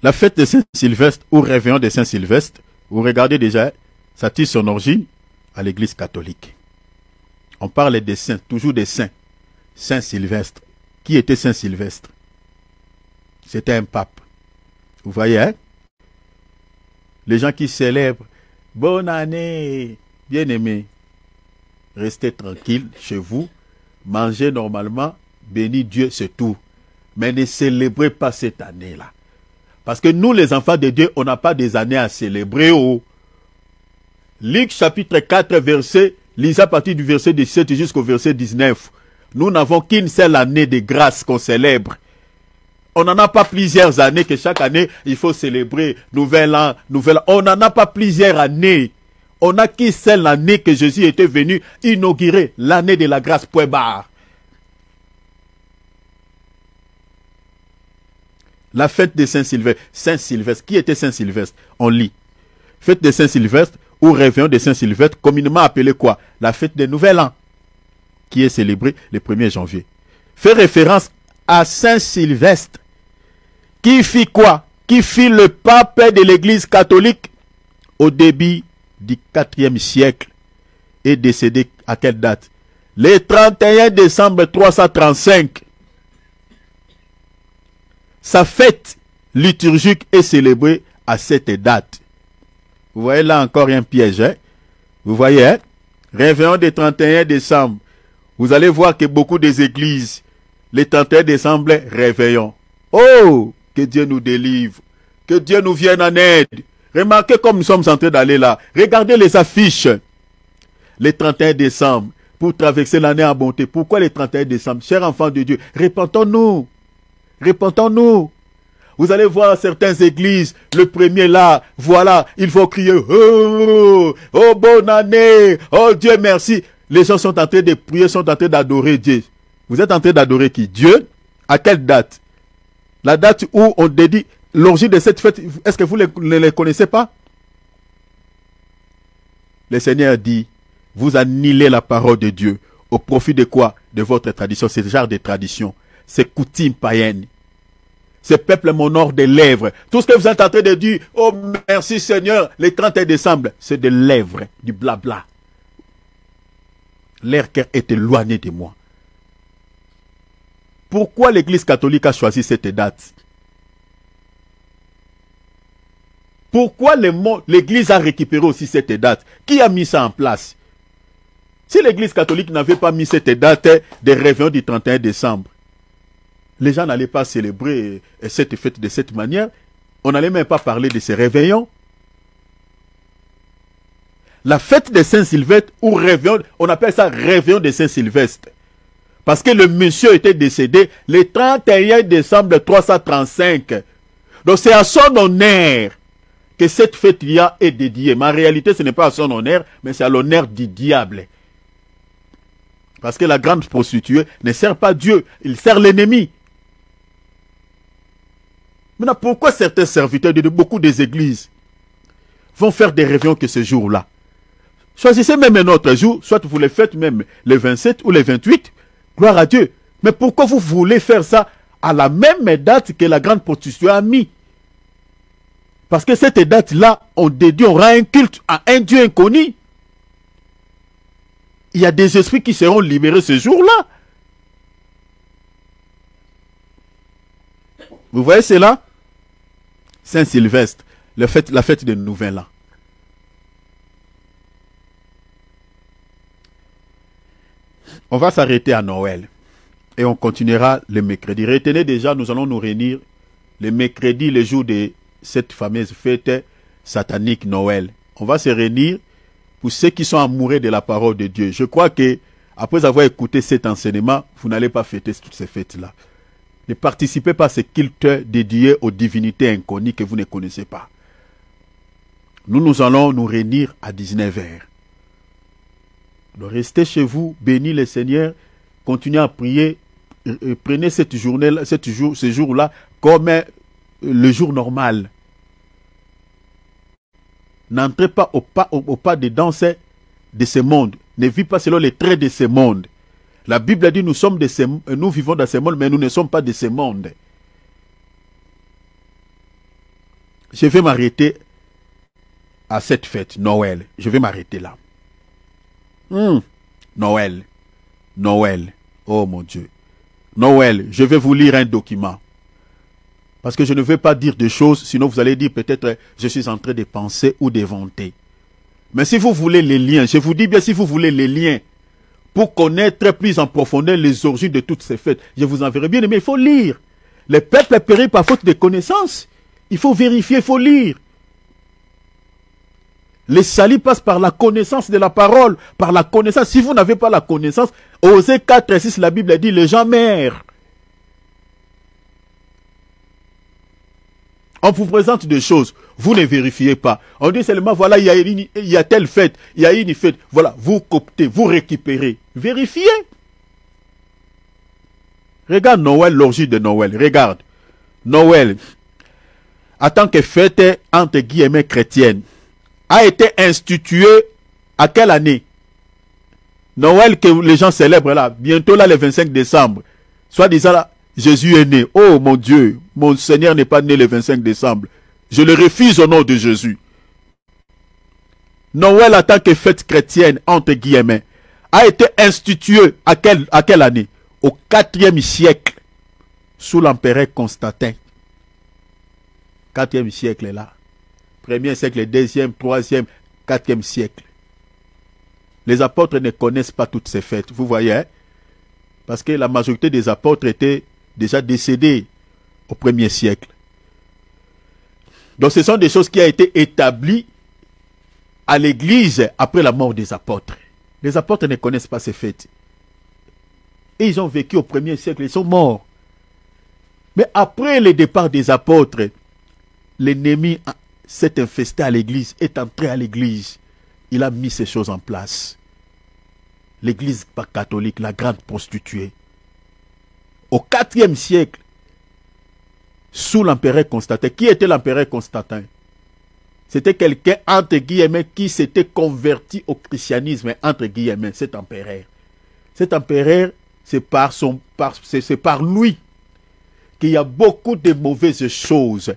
La fête de Saint-Sylvestre ou réveillon de Saint-Sylvestre, vous regardez déjà, ça tire son origine à l'église catholique. On parle des saints, toujours des saints. Saint-Sylvestre. Qui était Saint-Sylvestre? C'était un pape. Vous voyez, hein? Les gens qui célèbrent, bonne année, bien-aimés. Restez tranquille chez vous, mangez normalement, bénis Dieu, c'est tout. Mais ne célébrez pas cette année-là. Parce que nous, les enfants de Dieu, on n'a pas des années à célébrer. Oh. Luc chapitre 4, verset, lisez à partir du verset 17 jusqu'au verset 19. Nous n'avons qu'une seule année de grâce qu'on célèbre. On n'en a pas plusieurs années que chaque année, il faut célébrer nouvel an, nouvel an. On n'en a pas plusieurs années. On n'a qu'une seule année que Jésus était venu inaugurer, l'année de la grâce, point barre. La fête de Saint-Sylvestre. Saint-Sylvestre. Qui était Saint-Sylvestre? On lit. Fête de Saint-Sylvestre ou réveillon de Saint-Sylvestre, communément appelée quoi? La fête de Nouvel An, qui est célébrée le 1er janvier. Fait référence à Saint-Sylvestre, qui fit quoi? Qui fit le pape de l'église catholique au début du 4e siècle et décédé à quelle date? Le 31 décembre 335. Sa fête liturgique est célébrée à cette date. Vous voyez là encore un piège. Hein? Vous voyez, hein? Réveillon du 31 décembre. Vous allez voir que beaucoup des églises, le 31 décembre, réveillon. Oh, que Dieu nous délivre. Que Dieu nous vienne en aide. Remarquez comme nous sommes en train d'aller là. Regardez les affiches. Le 31 décembre, pour traverser l'année en bonté. Pourquoi le 31 décembre? Chers enfants de Dieu, répentons-nous. Répentons-nous. Vous allez voir certaines églises, le premier là, voilà, il faut crier, oh, oh bonne année, oh Dieu merci. Les gens sont en train de prier, sont en train d'adorer Dieu. Vous êtes en train d'adorer qui? Dieu? À quelle date? La date où on dédie l'origine de cette fête, est-ce que vous ne les connaissez pas? Le Seigneur dit, vous annulez la parole de Dieu au profit de quoi? De votre tradition, c'est ce genre de tradition. C'est coutume païenne. Ce peuple m'honore des lèvres. Tout ce que vous êtes en train de dire, oh merci Seigneur, le 31 décembre, c'est des lèvres, du blabla. Leur cœur est éloigné de moi. Pourquoi l'Église catholique a choisi cette date? Pourquoi l'Église a récupéré aussi cette date? Qui a mis ça en place? Si l'Église catholique n'avait pas mis cette date des réveillons du 31 décembre, les gens n'allaient pas célébrer cette fête de cette manière. On n'allait même pas parler de ces réveillons. La fête de Saint-Sylvestre ou réveillon, on appelle ça réveillon de Saint-Sylvestre. Parce que le monsieur était décédé le 31 décembre 335. Donc c'est à son honneur que cette fête-là est dédiée. Mais en réalité, ce n'est pas à son honneur, mais c'est à l'honneur du diable. Parce que la grande prostituée ne sert pas Dieu, il sert l'ennemi. Maintenant, pourquoi certains serviteurs de beaucoup des églises vont faire des réveillons que ce jour-là? Choisissez même un autre jour, soit vous le faites même les 27 ou les 28, gloire à Dieu. Mais pourquoi vous voulez faire ça à la même date que la grande prostituée a mis? Parce que cette date-là, on dédie, on rend un culte à un Dieu inconnu. Il y a des esprits qui seront libérés ce jour-là. Vous voyez cela? Saint-Sylvestre, la fête de Nouvel An. On va s'arrêter à Noël. Et on continuera le mercredi. Retenez déjà, nous allons nous réunir le mercredi, le jour de cette fameuse fête satanique Noël. On va se réunir pour ceux qui sont amoureux de la parole de Dieu. Je crois que après avoir écouté cet enseignement, vous n'allez pas fêter toutes ces fêtes-là. Ne participez pas à ce culte dédié aux divinités inconnues que vous ne connaissez pas. Nous allons nous réunir à 19h. Donc restez chez vous, bénis le Seigneur, continuez à prier, prenez cette journée-là, ce jour-là comme le jour normal. N'entrez pas au pas de danse de ce monde. Ne vivez pas selon les traits de ce monde. La Bible dit nous vivons dans ce monde, mais nous ne sommes pas de ce monde. Je vais m'arrêter à cette fête, Noël. Je vais m'arrêter là. Noël. Noël. Oh mon Dieu. Noël, je vais vous lire un document. Parce que je ne vais pas dire des choses, sinon vous allez dire peut-être je suis en train de penser ou d'inventer. Mais si vous voulez les liens, je vous dis bien si vous voulez les liens, pour connaître plus en profondeur les origines de toutes ces fêtes, je vous enverrai bien, mais il faut lire. Le peuple périt par faute de connaissances. Il faut vérifier, il faut lire. Les salut passent par la connaissance de la parole, par la connaissance. Si vous n'avez pas la connaissance, Osée 4 et 6, la Bible dit, les gens meurent. On vous présente des choses, vous ne vérifiez pas. On dit seulement, voilà, il y a telle fête, il y a une fête. Voilà, vous coptez, vous récupérez. Vérifiez. Regarde Noël, l'origine de Noël. Regarde. Noël, en tant que fête, entre guillemets, chrétienne, a été institué à quelle année? Noël que les gens célèbrent là, bientôt là, le 25 décembre. Soit disant là, Jésus est né. Oh mon Dieu, mon Seigneur n'est pas né le 25 décembre. Je le refuse au nom de Jésus. Noël en tant que fête chrétienne, entre guillemets, a été institué à quelle année? Au 4e siècle, sous l'empereur Constantin. 4e siècle là. 1er siècle, 2e, 3e, 4e siècle. Les apôtres ne connaissent pas toutes ces fêtes, vous voyez, hein? Parce que la majorité des apôtres étaient déjà décédés au 1er siècle. Donc ce sont des choses qui ont été établies à l'église après la mort des apôtres. Les apôtres ne connaissent pas ces fêtes. Et ils ont vécu au 1er siècle, ils sont morts. Mais après le départ des apôtres, l'ennemi s'est infesté à l'église, est entré à l'église. Il a mis ces choses en place. L'église catholique, la grande prostituée. Au 4e siècle, sous l'empereur Constantin. Qui était l'empereur Constantin? C'était quelqu'un, entre guillemets, qui s'était converti au christianisme, entre guillemets, cet empereur. Cet empereur, c'est par lui qu'il y a beaucoup de mauvaises choses.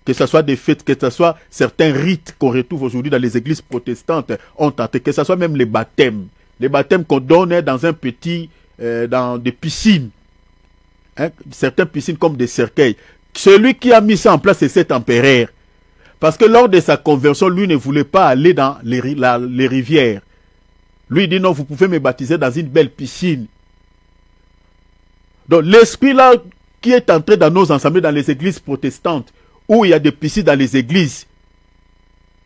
Que ce soit des fêtes, que ce soit certains rites qu'on retrouve aujourd'hui dans les églises protestantes, ont tenté, que ce soit même les baptêmes. Les baptêmes qu'on donne dans dans des piscines. Hein, certaines piscines comme des cercueils. Celui qui a mis ça en place, c'est cet empereur. Parce que lors de sa conversion, lui ne voulait pas aller dans les rivières. Lui dit non, vous pouvez me baptiser dans une belle piscine. Donc l'esprit là qui est entré dans nos assemblées, dans les églises protestantes, où il y a des piscines dans les églises,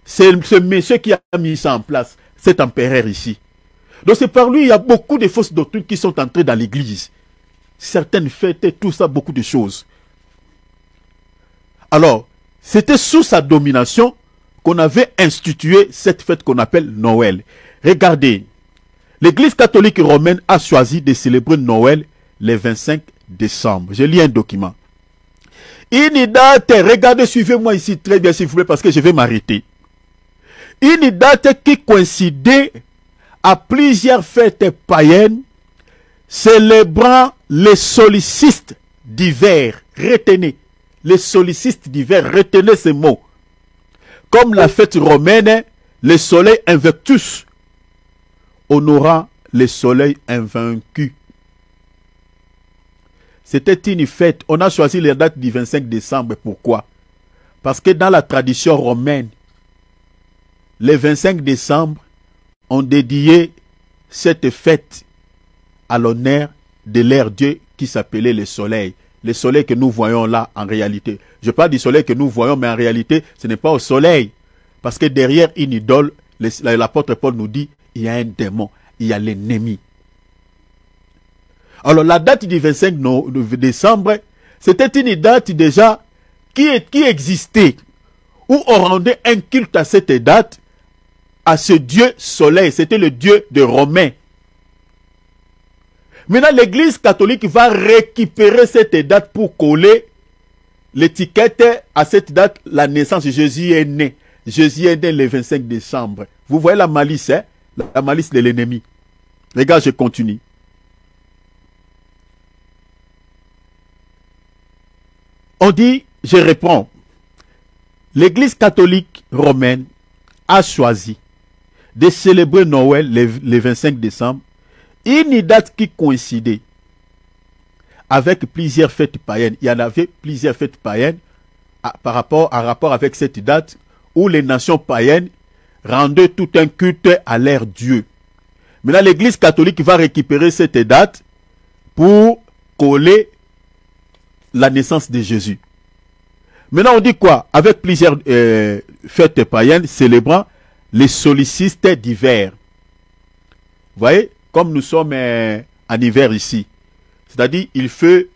c'est ce monsieur qui a mis ça en place, cet empereur ici. Donc c'est par lui, il y a beaucoup de fausses doctrines qui sont entrées dans l'église. Certaines fêtes, tout ça, beaucoup de choses. Alors, c'était sous sa domination qu'on avait institué cette fête qu'on appelle Noël. Regardez, l'église catholique romaine a choisi de célébrer Noël le 25 décembre. Je lis un document. Une date, regardez, suivez-moi ici très bien s'il vous plaît parce que je vais m'arrêter. Une date qui coïncidait à plusieurs fêtes païennes célébrant les solstices d'hiver. Retenez, les solstices d'hiver, retenez ces mots. Comme la fête romaine, le soleil invictus, honorant le soleil invaincu. C'était une fête. On a choisi la date du 25 décembre. Pourquoi? Parce que dans la tradition romaine, le 25 décembre, on dédiait cette fête à l'honneur de leur Dieu qui s'appelait le soleil. Le soleil que nous voyons là en réalité. Je parle du soleil que nous voyons, mais en réalité, ce n'est pas au soleil. Parce que derrière une idole, l'apôtre Paul nous dit, il y a un démon, il y a l'ennemi. Alors la date du 25 décembre, c'était une date déjà qui existait, où on rendait un culte à cette date, à ce dieu soleil. C'était le dieu des Romains. Maintenant, l'église catholique va récupérer cette date pour coller l'étiquette à cette date, la naissance de Jésus est né. Jésus est né le 25 décembre. Vous voyez la malice, hein? La malice de l'ennemi. Les gars, je continue. On dit, je réponds, l'Église catholique romaine a choisi de célébrer Noël le 25 décembre, une date qui coïncidait avec plusieurs fêtes païennes. Il y en avait plusieurs fêtes païennes en rapport avec cette date où les nations païennes rendaient tout un culte à leur Dieu. Maintenant, l'Église catholique va récupérer cette date pour coller la naissance de Jésus. Maintenant, on dit quoi? Avec plusieurs fêtes païennes célébrant les solstices d'hiver. Vous voyez, comme nous sommes en hiver ici, c'est-à-dire il fait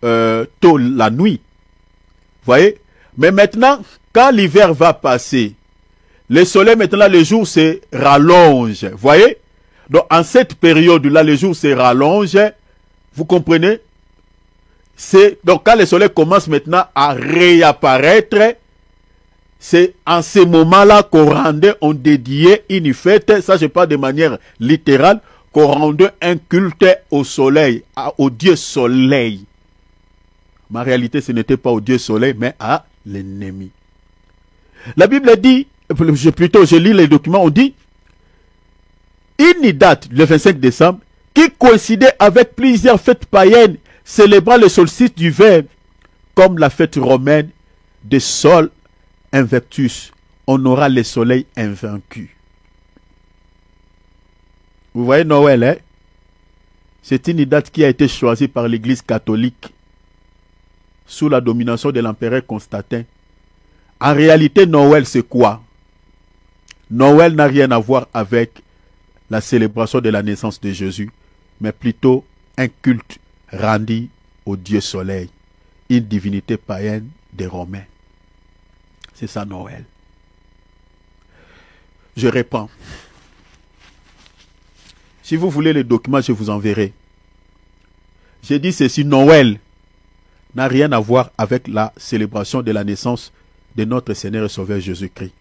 tôt la nuit. Vous voyez? Mais maintenant, quand l'hiver va passer, le soleil maintenant, le jour se rallonge. Vous voyez? Donc, en cette période-là, le jour se rallonge. Vous comprenez? Donc, quand le soleil commence maintenant à réapparaître, c'est en ce moment-là qu'on rendait, on dédiait une fête, ça je parle de manière littérale, qu'on rendait un culte au soleil, au Dieu soleil. Mais en réalité, ce n'était pas au Dieu soleil, mais à l'ennemi. La Bible dit, plutôt je lis les documents, on dit, une date, le 25 décembre, qui coïncidait avec plusieurs fêtes païennes célébrant le solstice d'hiver, comme la fête romaine de Sol Invictus. On aura le soleil invaincu. Vous voyez Noël, hein? C'est une date qui a été choisie par l'Église catholique sous la domination de l'empereur Constantin. En réalité, Noël, c'est quoi? Noël n'a rien à voir avec la célébration de la naissance de Jésus, mais plutôt un culte rendu au Dieu soleil, une divinité païenne des Romains. C'est ça Noël. Je réponds. Si vous voulez les documents, je vous enverrai. J'ai dit ceci, Noël n'a rien à voir avec la célébration de la naissance de notre Seigneur et Sauveur Jésus-Christ,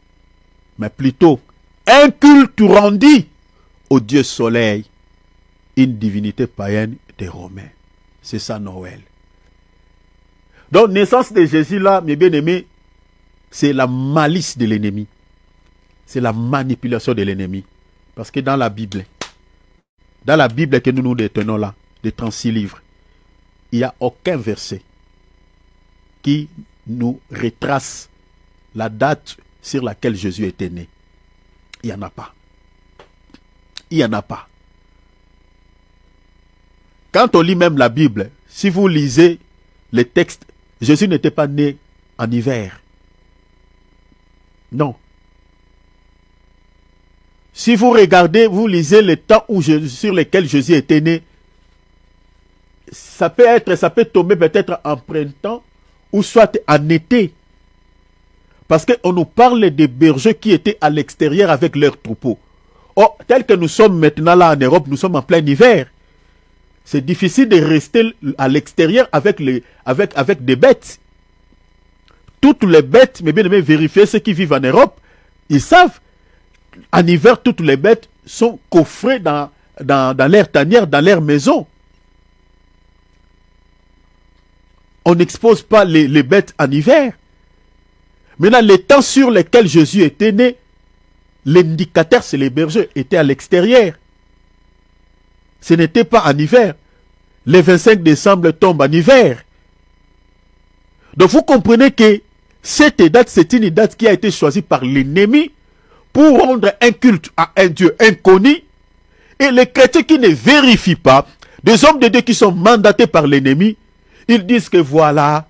mais plutôt un culte rendu au Dieu soleil, une divinité païenne des Romains. C'est ça Noël. Donc, naissance de Jésus là, mes bien-aimés, c'est la malice de l'ennemi. C'est la manipulation de l'ennemi. Parce que dans la Bible que nous nous détenons là, des 36 livres, il n'y a aucun verset qui nous retrace la date sur laquelle Jésus était né. Il n'y en a pas. Il n'y en a pas. Quand on lit même la Bible, si vous lisez les textes, Jésus n'était pas né en hiver. Non. Si vous regardez, vous lisez les temps sur lesquels Jésus était né, ça peut tomber peut-être en printemps ou soit en été. Parce qu'on nous parle des bergers qui étaient à l'extérieur avec leurs troupeaux. Or, tel que nous sommes maintenant là en Europe, nous sommes en plein hiver. C'est difficile de rester à l'extérieur avec des bêtes. Toutes les bêtes, mais bien aimé, vérifiez ceux qui vivent en Europe, ils savent, en hiver, toutes les bêtes sont coffrées dans leur tanière, dans leur maison. On n'expose pas les bêtes en hiver. Maintenant, les temps sur lesquels Jésus était né, l'indicateur, c'est les bergers, étaient à l'extérieur. Ce n'était pas en hiver. Le 25 décembre tombe en hiver. Donc vous comprenez que cette date, c'est une date qui a été choisie par l'ennemi pour rendre un culte à un Dieu inconnu. Et les chrétiens qui ne vérifient pas, des hommes de Dieu qui sont mandatés par l'ennemi, ils disent que voilà,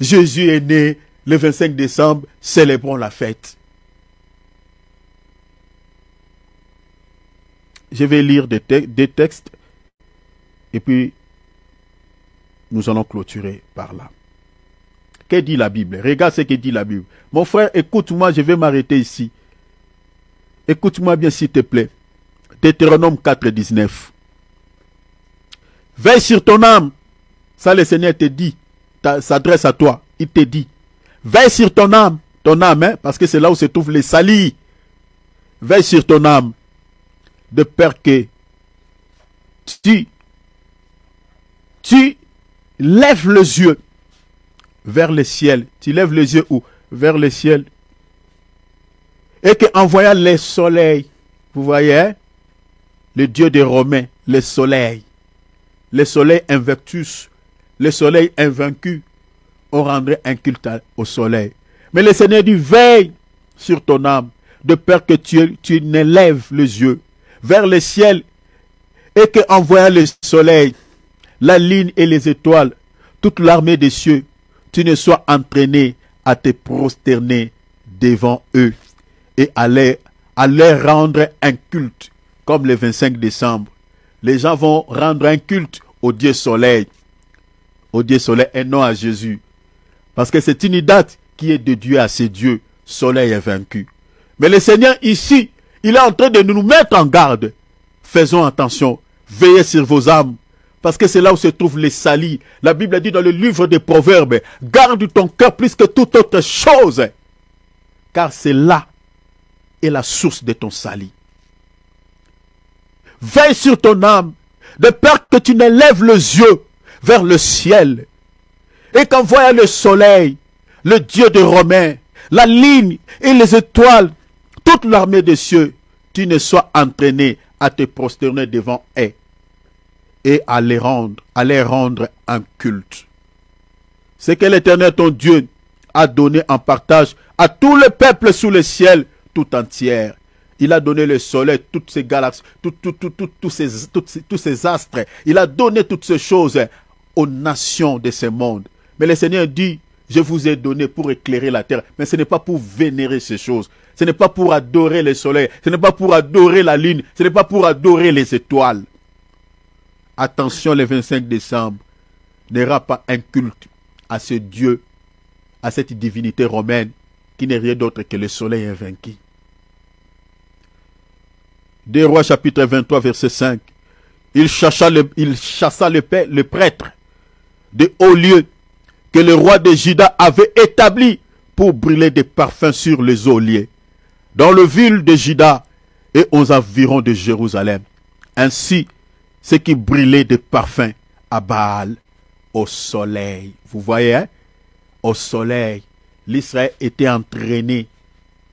Jésus est né le 25 décembre, célébrons la fête. Je vais lire des textes et puis nous allons clôturer par là. Que dit la Bible? Regarde ce que dit la Bible. Mon frère, écoute-moi, je vais m'arrêter ici. Écoute-moi bien s'il te plaît. Deutéronome 4, 19. Veille sur ton âme. Ça le Seigneur te dit, s'adresse à toi. Il te dit, veille sur ton âme ton âme, hein, parce que c'est là où se trouvent les salis. Veille sur ton âme, de peur que tu lèves les yeux vers le ciel. Tu lèves les yeux où? Vers le ciel. Et qu'en voyant les soleils, vous voyez, hein, le Dieu des Romains, le soleil invictus, le soleil invaincu, on rendrait un culte au soleil. Mais le Seigneur dit, veille sur ton âme, de peur que tu n'élèves les yeux vers le ciel, et qu'en voyant le soleil, la lune et les étoiles, toute l'armée des cieux, tu ne sois entraîné à te prosterner devant eux et à leur rendre un culte, comme le 25 décembre. Les gens vont rendre un culte au Dieu soleil et non à Jésus. Parce que c'est une date qui est dédiée à ces dieux, soleil invaincu. Mais le Seigneur ici, il est en train de nous mettre en garde. Faisons attention, veillez sur vos âmes, parce que c'est là où se trouvent les salis. La Bible dit dans le livre des Proverbes, garde ton cœur plus que toute autre chose, car c'est là est la source de ton salut. Veille sur ton âme, de peur que tu n'élèves les yeux vers le ciel, et qu'en voyant le soleil, le Dieu des Romains, la lune et les étoiles, toute l'armée des cieux, tu ne sois entraîné à te prosterner devant eux et à les rendre un culte. C'est que l'Éternel ton Dieu a donné en partage à tout le peuple sous le ciel tout entière. Il a donné le soleil, toutes ces galaxies, tous ces astres. Il a donné toutes ces choses aux nations de ce monde. Mais le Seigneur dit, je vous ai donné pour éclairer la terre. Mais ce n'est pas pour vénérer ces choses. Ce n'est pas pour adorer le soleil. Ce n'est pas pour adorer la lune. Ce n'est pas pour adorer les étoiles. Attention, le 25 décembre n'aura pas un culte à ce Dieu, à cette divinité romaine, qui n'est rien d'autre que le soleil invaincu. Des Rois chapitre 23 verset 5. Il chassa le prêtre de haut lieu que le roi de Juda avait établi pour brûler des parfums sur les olliers dans le ville de Juda et aux environs de Jérusalem. Ainsi, ce qui brûlait des parfums à Baal au soleil. Vous voyez, hein? Au soleil. L'Israël était entraîné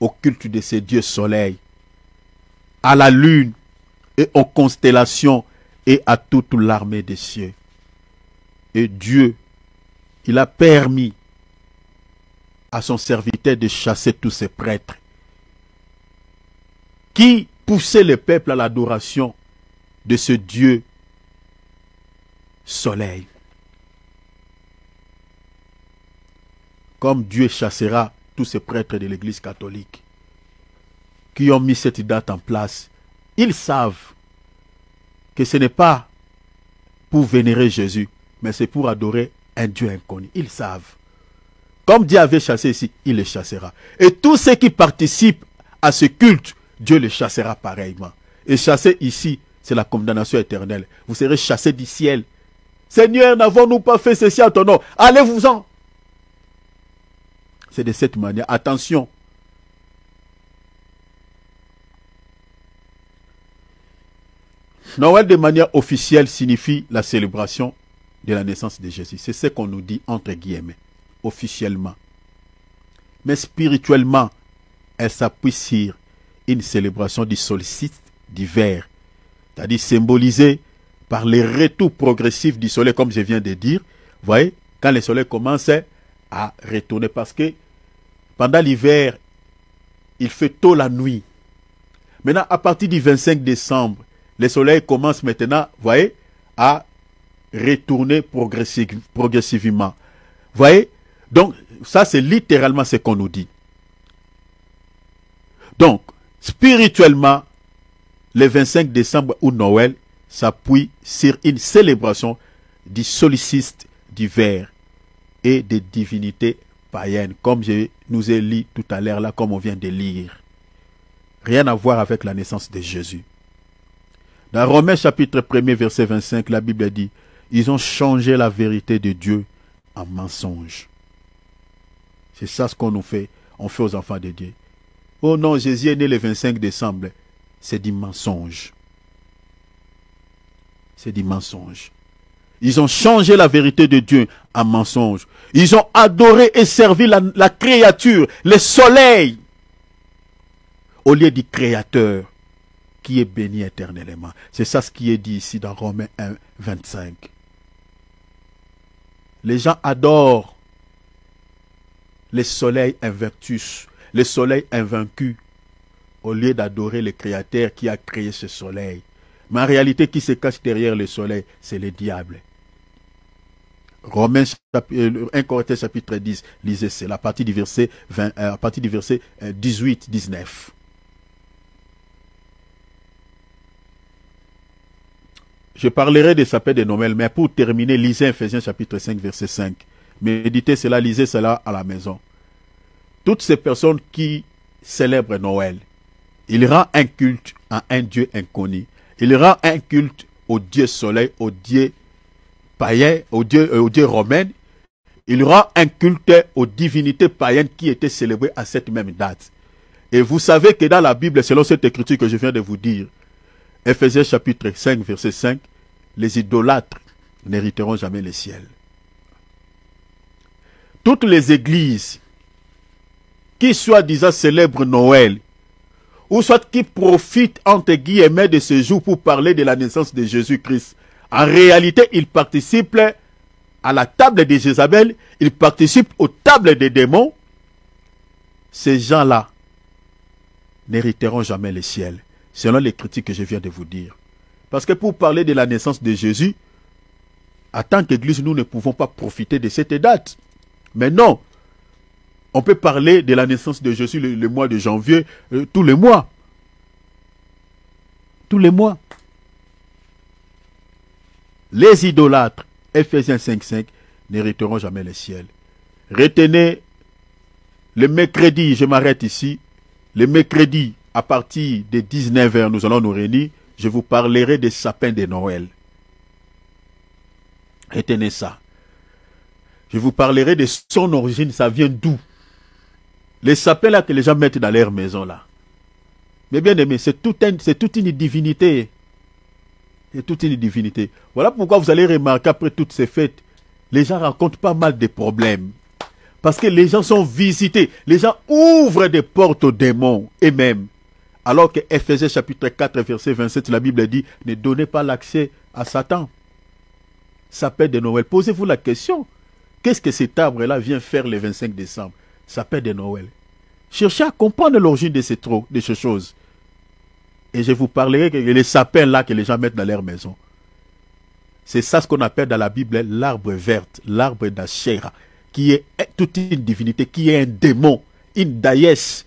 au culte de ces dieux soleil, à la lune et aux constellations et à toute l'armée des cieux. Et Dieu, il a permis à son serviteur de chasser tous ces prêtres qui poussaient le peuple à l'adoration de ce Dieu soleil. Comme Dieu chassera tous ces prêtres de l'Église catholique qui ont mis cette date en place, ils savent que ce n'est pas pour vénérer Jésus, mais c'est pour adorer un Dieu inconnu. Ils savent. Comme Dieu avait chassé ici, il les chassera. Et tous ceux qui participent à ce culte, Dieu les chassera pareillement. Et chasser ici, c'est la condamnation éternelle. Vous serez chassés du ciel. Seigneur, n'avons-nous pas fait ceci à ton nom? Allez-vous-en. C'est de cette manière. Attention. Noël de manière officielle signifie la célébration de la naissance de Jésus. C'est ce qu'on nous dit entre guillemets, officiellement. Mais spirituellement, elle s'appuie sur une célébration du solstice d'hiver, c'est-à-dire symbolisée par les retours progressifs du soleil, comme je viens de dire. Vous voyez, quand le soleil commence à retourner, parce que pendant l'hiver, il fait tôt la nuit. Maintenant, à partir du 25 décembre, le soleil commence maintenant, vous voyez, à retourner progressivement. Vous voyez? Donc, ça c'est littéralement ce qu'on nous dit. Donc, spirituellement, le 25 décembre ou Noël s'appuie sur une célébration du solstice d'hiver et des divinités païennes, comme je nous ai lu tout à l'heure là, comme on vient de lire. Rien à voir avec la naissance de Jésus. Dans Romains chapitre 1er verset 25, la Bible dit, ils ont changé la vérité de Dieu en mensonge. C'est ça ce qu'on nous fait. on fait aux enfants de Dieu. Oh non, Jésus est né le 25 décembre. C'est du mensonge. C'est du mensonge. Ils ont changé la vérité de Dieu en mensonge. Ils ont adoré et servi la créature, le soleil, au lieu du Créateur qui est béni éternellement. C'est ça ce qui est dit ici dans Romains 1, 25. Les gens adorent le soleil invertus, le soleil invaincu, au lieu d'adorer le Créateur qui a créé ce soleil. Mais en réalité, qui se cache derrière le soleil, c'est le diable. Romains 1 Corinthiens chapitre 10, lisez c'est à partir du verset 20, à partir du verset 18-19. Je parlerai des sapins de Noël, mais pour terminer, lisez Ephésiens chapitre 5, verset 5. Méditez cela, lisez cela à la maison. Toutes ces personnes qui célèbrent Noël, ils rendent un culte à un Dieu inconnu. Ils rendent un culte au Dieu soleil, au Dieu païen, au Dieu romain. Ils rendent un culte aux divinités païennes qui étaient célébrées à cette même date. Et vous savez que dans la Bible, selon cette écriture que je viens de vous dire, Ephésiens chapitre 5, verset 5, les idolâtres n'hériteront jamais le ciel. Toutes les églises qui soi-disant célèbrent Noël, ou soit qui profitent entre guillemets de ce jour pour parler de la naissance de Jésus-Christ, en réalité, ils participent à la table de Jézabel, ils participent aux tables des démons. Ces gens-là n'hériteront jamais le ciel, selon les critiques que je viens de vous dire. Parce que pour parler de la naissance de Jésus, en tant qu'Église, nous ne pouvons pas profiter de cette date. Mais non, on peut parler de la naissance de Jésus le mois de janvier, tous les mois. Tous les mois. Les idolâtres, Ephésiens 5.5, n'hériteront jamais le ciel. Retenez, le mercredi, je m'arrête ici, le mercredi, à partir de 19h, nous allons nous réunir, je vous parlerai des sapins de Noël. Retenez ça. Je vous parlerai de son origine, ça vient d'où? Les sapins là que les gens mettent dans leur maison là. Mais bien aimé, c'est toute une divinité. C'est toute une divinité. Voilà pourquoi vous allez remarquer après toutes ces fêtes, les gens rencontrent pas mal de problèmes. Parce que les gens sont visités. Les gens ouvrent des portes aux démons eux-mêmes. Alors que Ephésiens chapitre 4 verset 27, la Bible dit, ne donnez pas l'accès à Satan. Sapin de Noël. Posez-vous la question. Qu'est-ce que cet arbre-là vient faire le 25 décembre? Sapin de Noël. Cherchez à comprendre l'origine de ces choses. Et je vous parlerai que les sapins là que les gens mettent dans leur maison. C'est ça ce qu'on appelle dans la Bible l'arbre vert, l'arbre d'Achéra, qui est toute une divinité, qui est un démon, une déesse.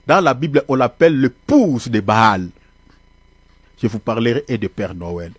Dans la Bible, on l'appelle l'épouse de Baal. Je vous parlerai et de Père Noël.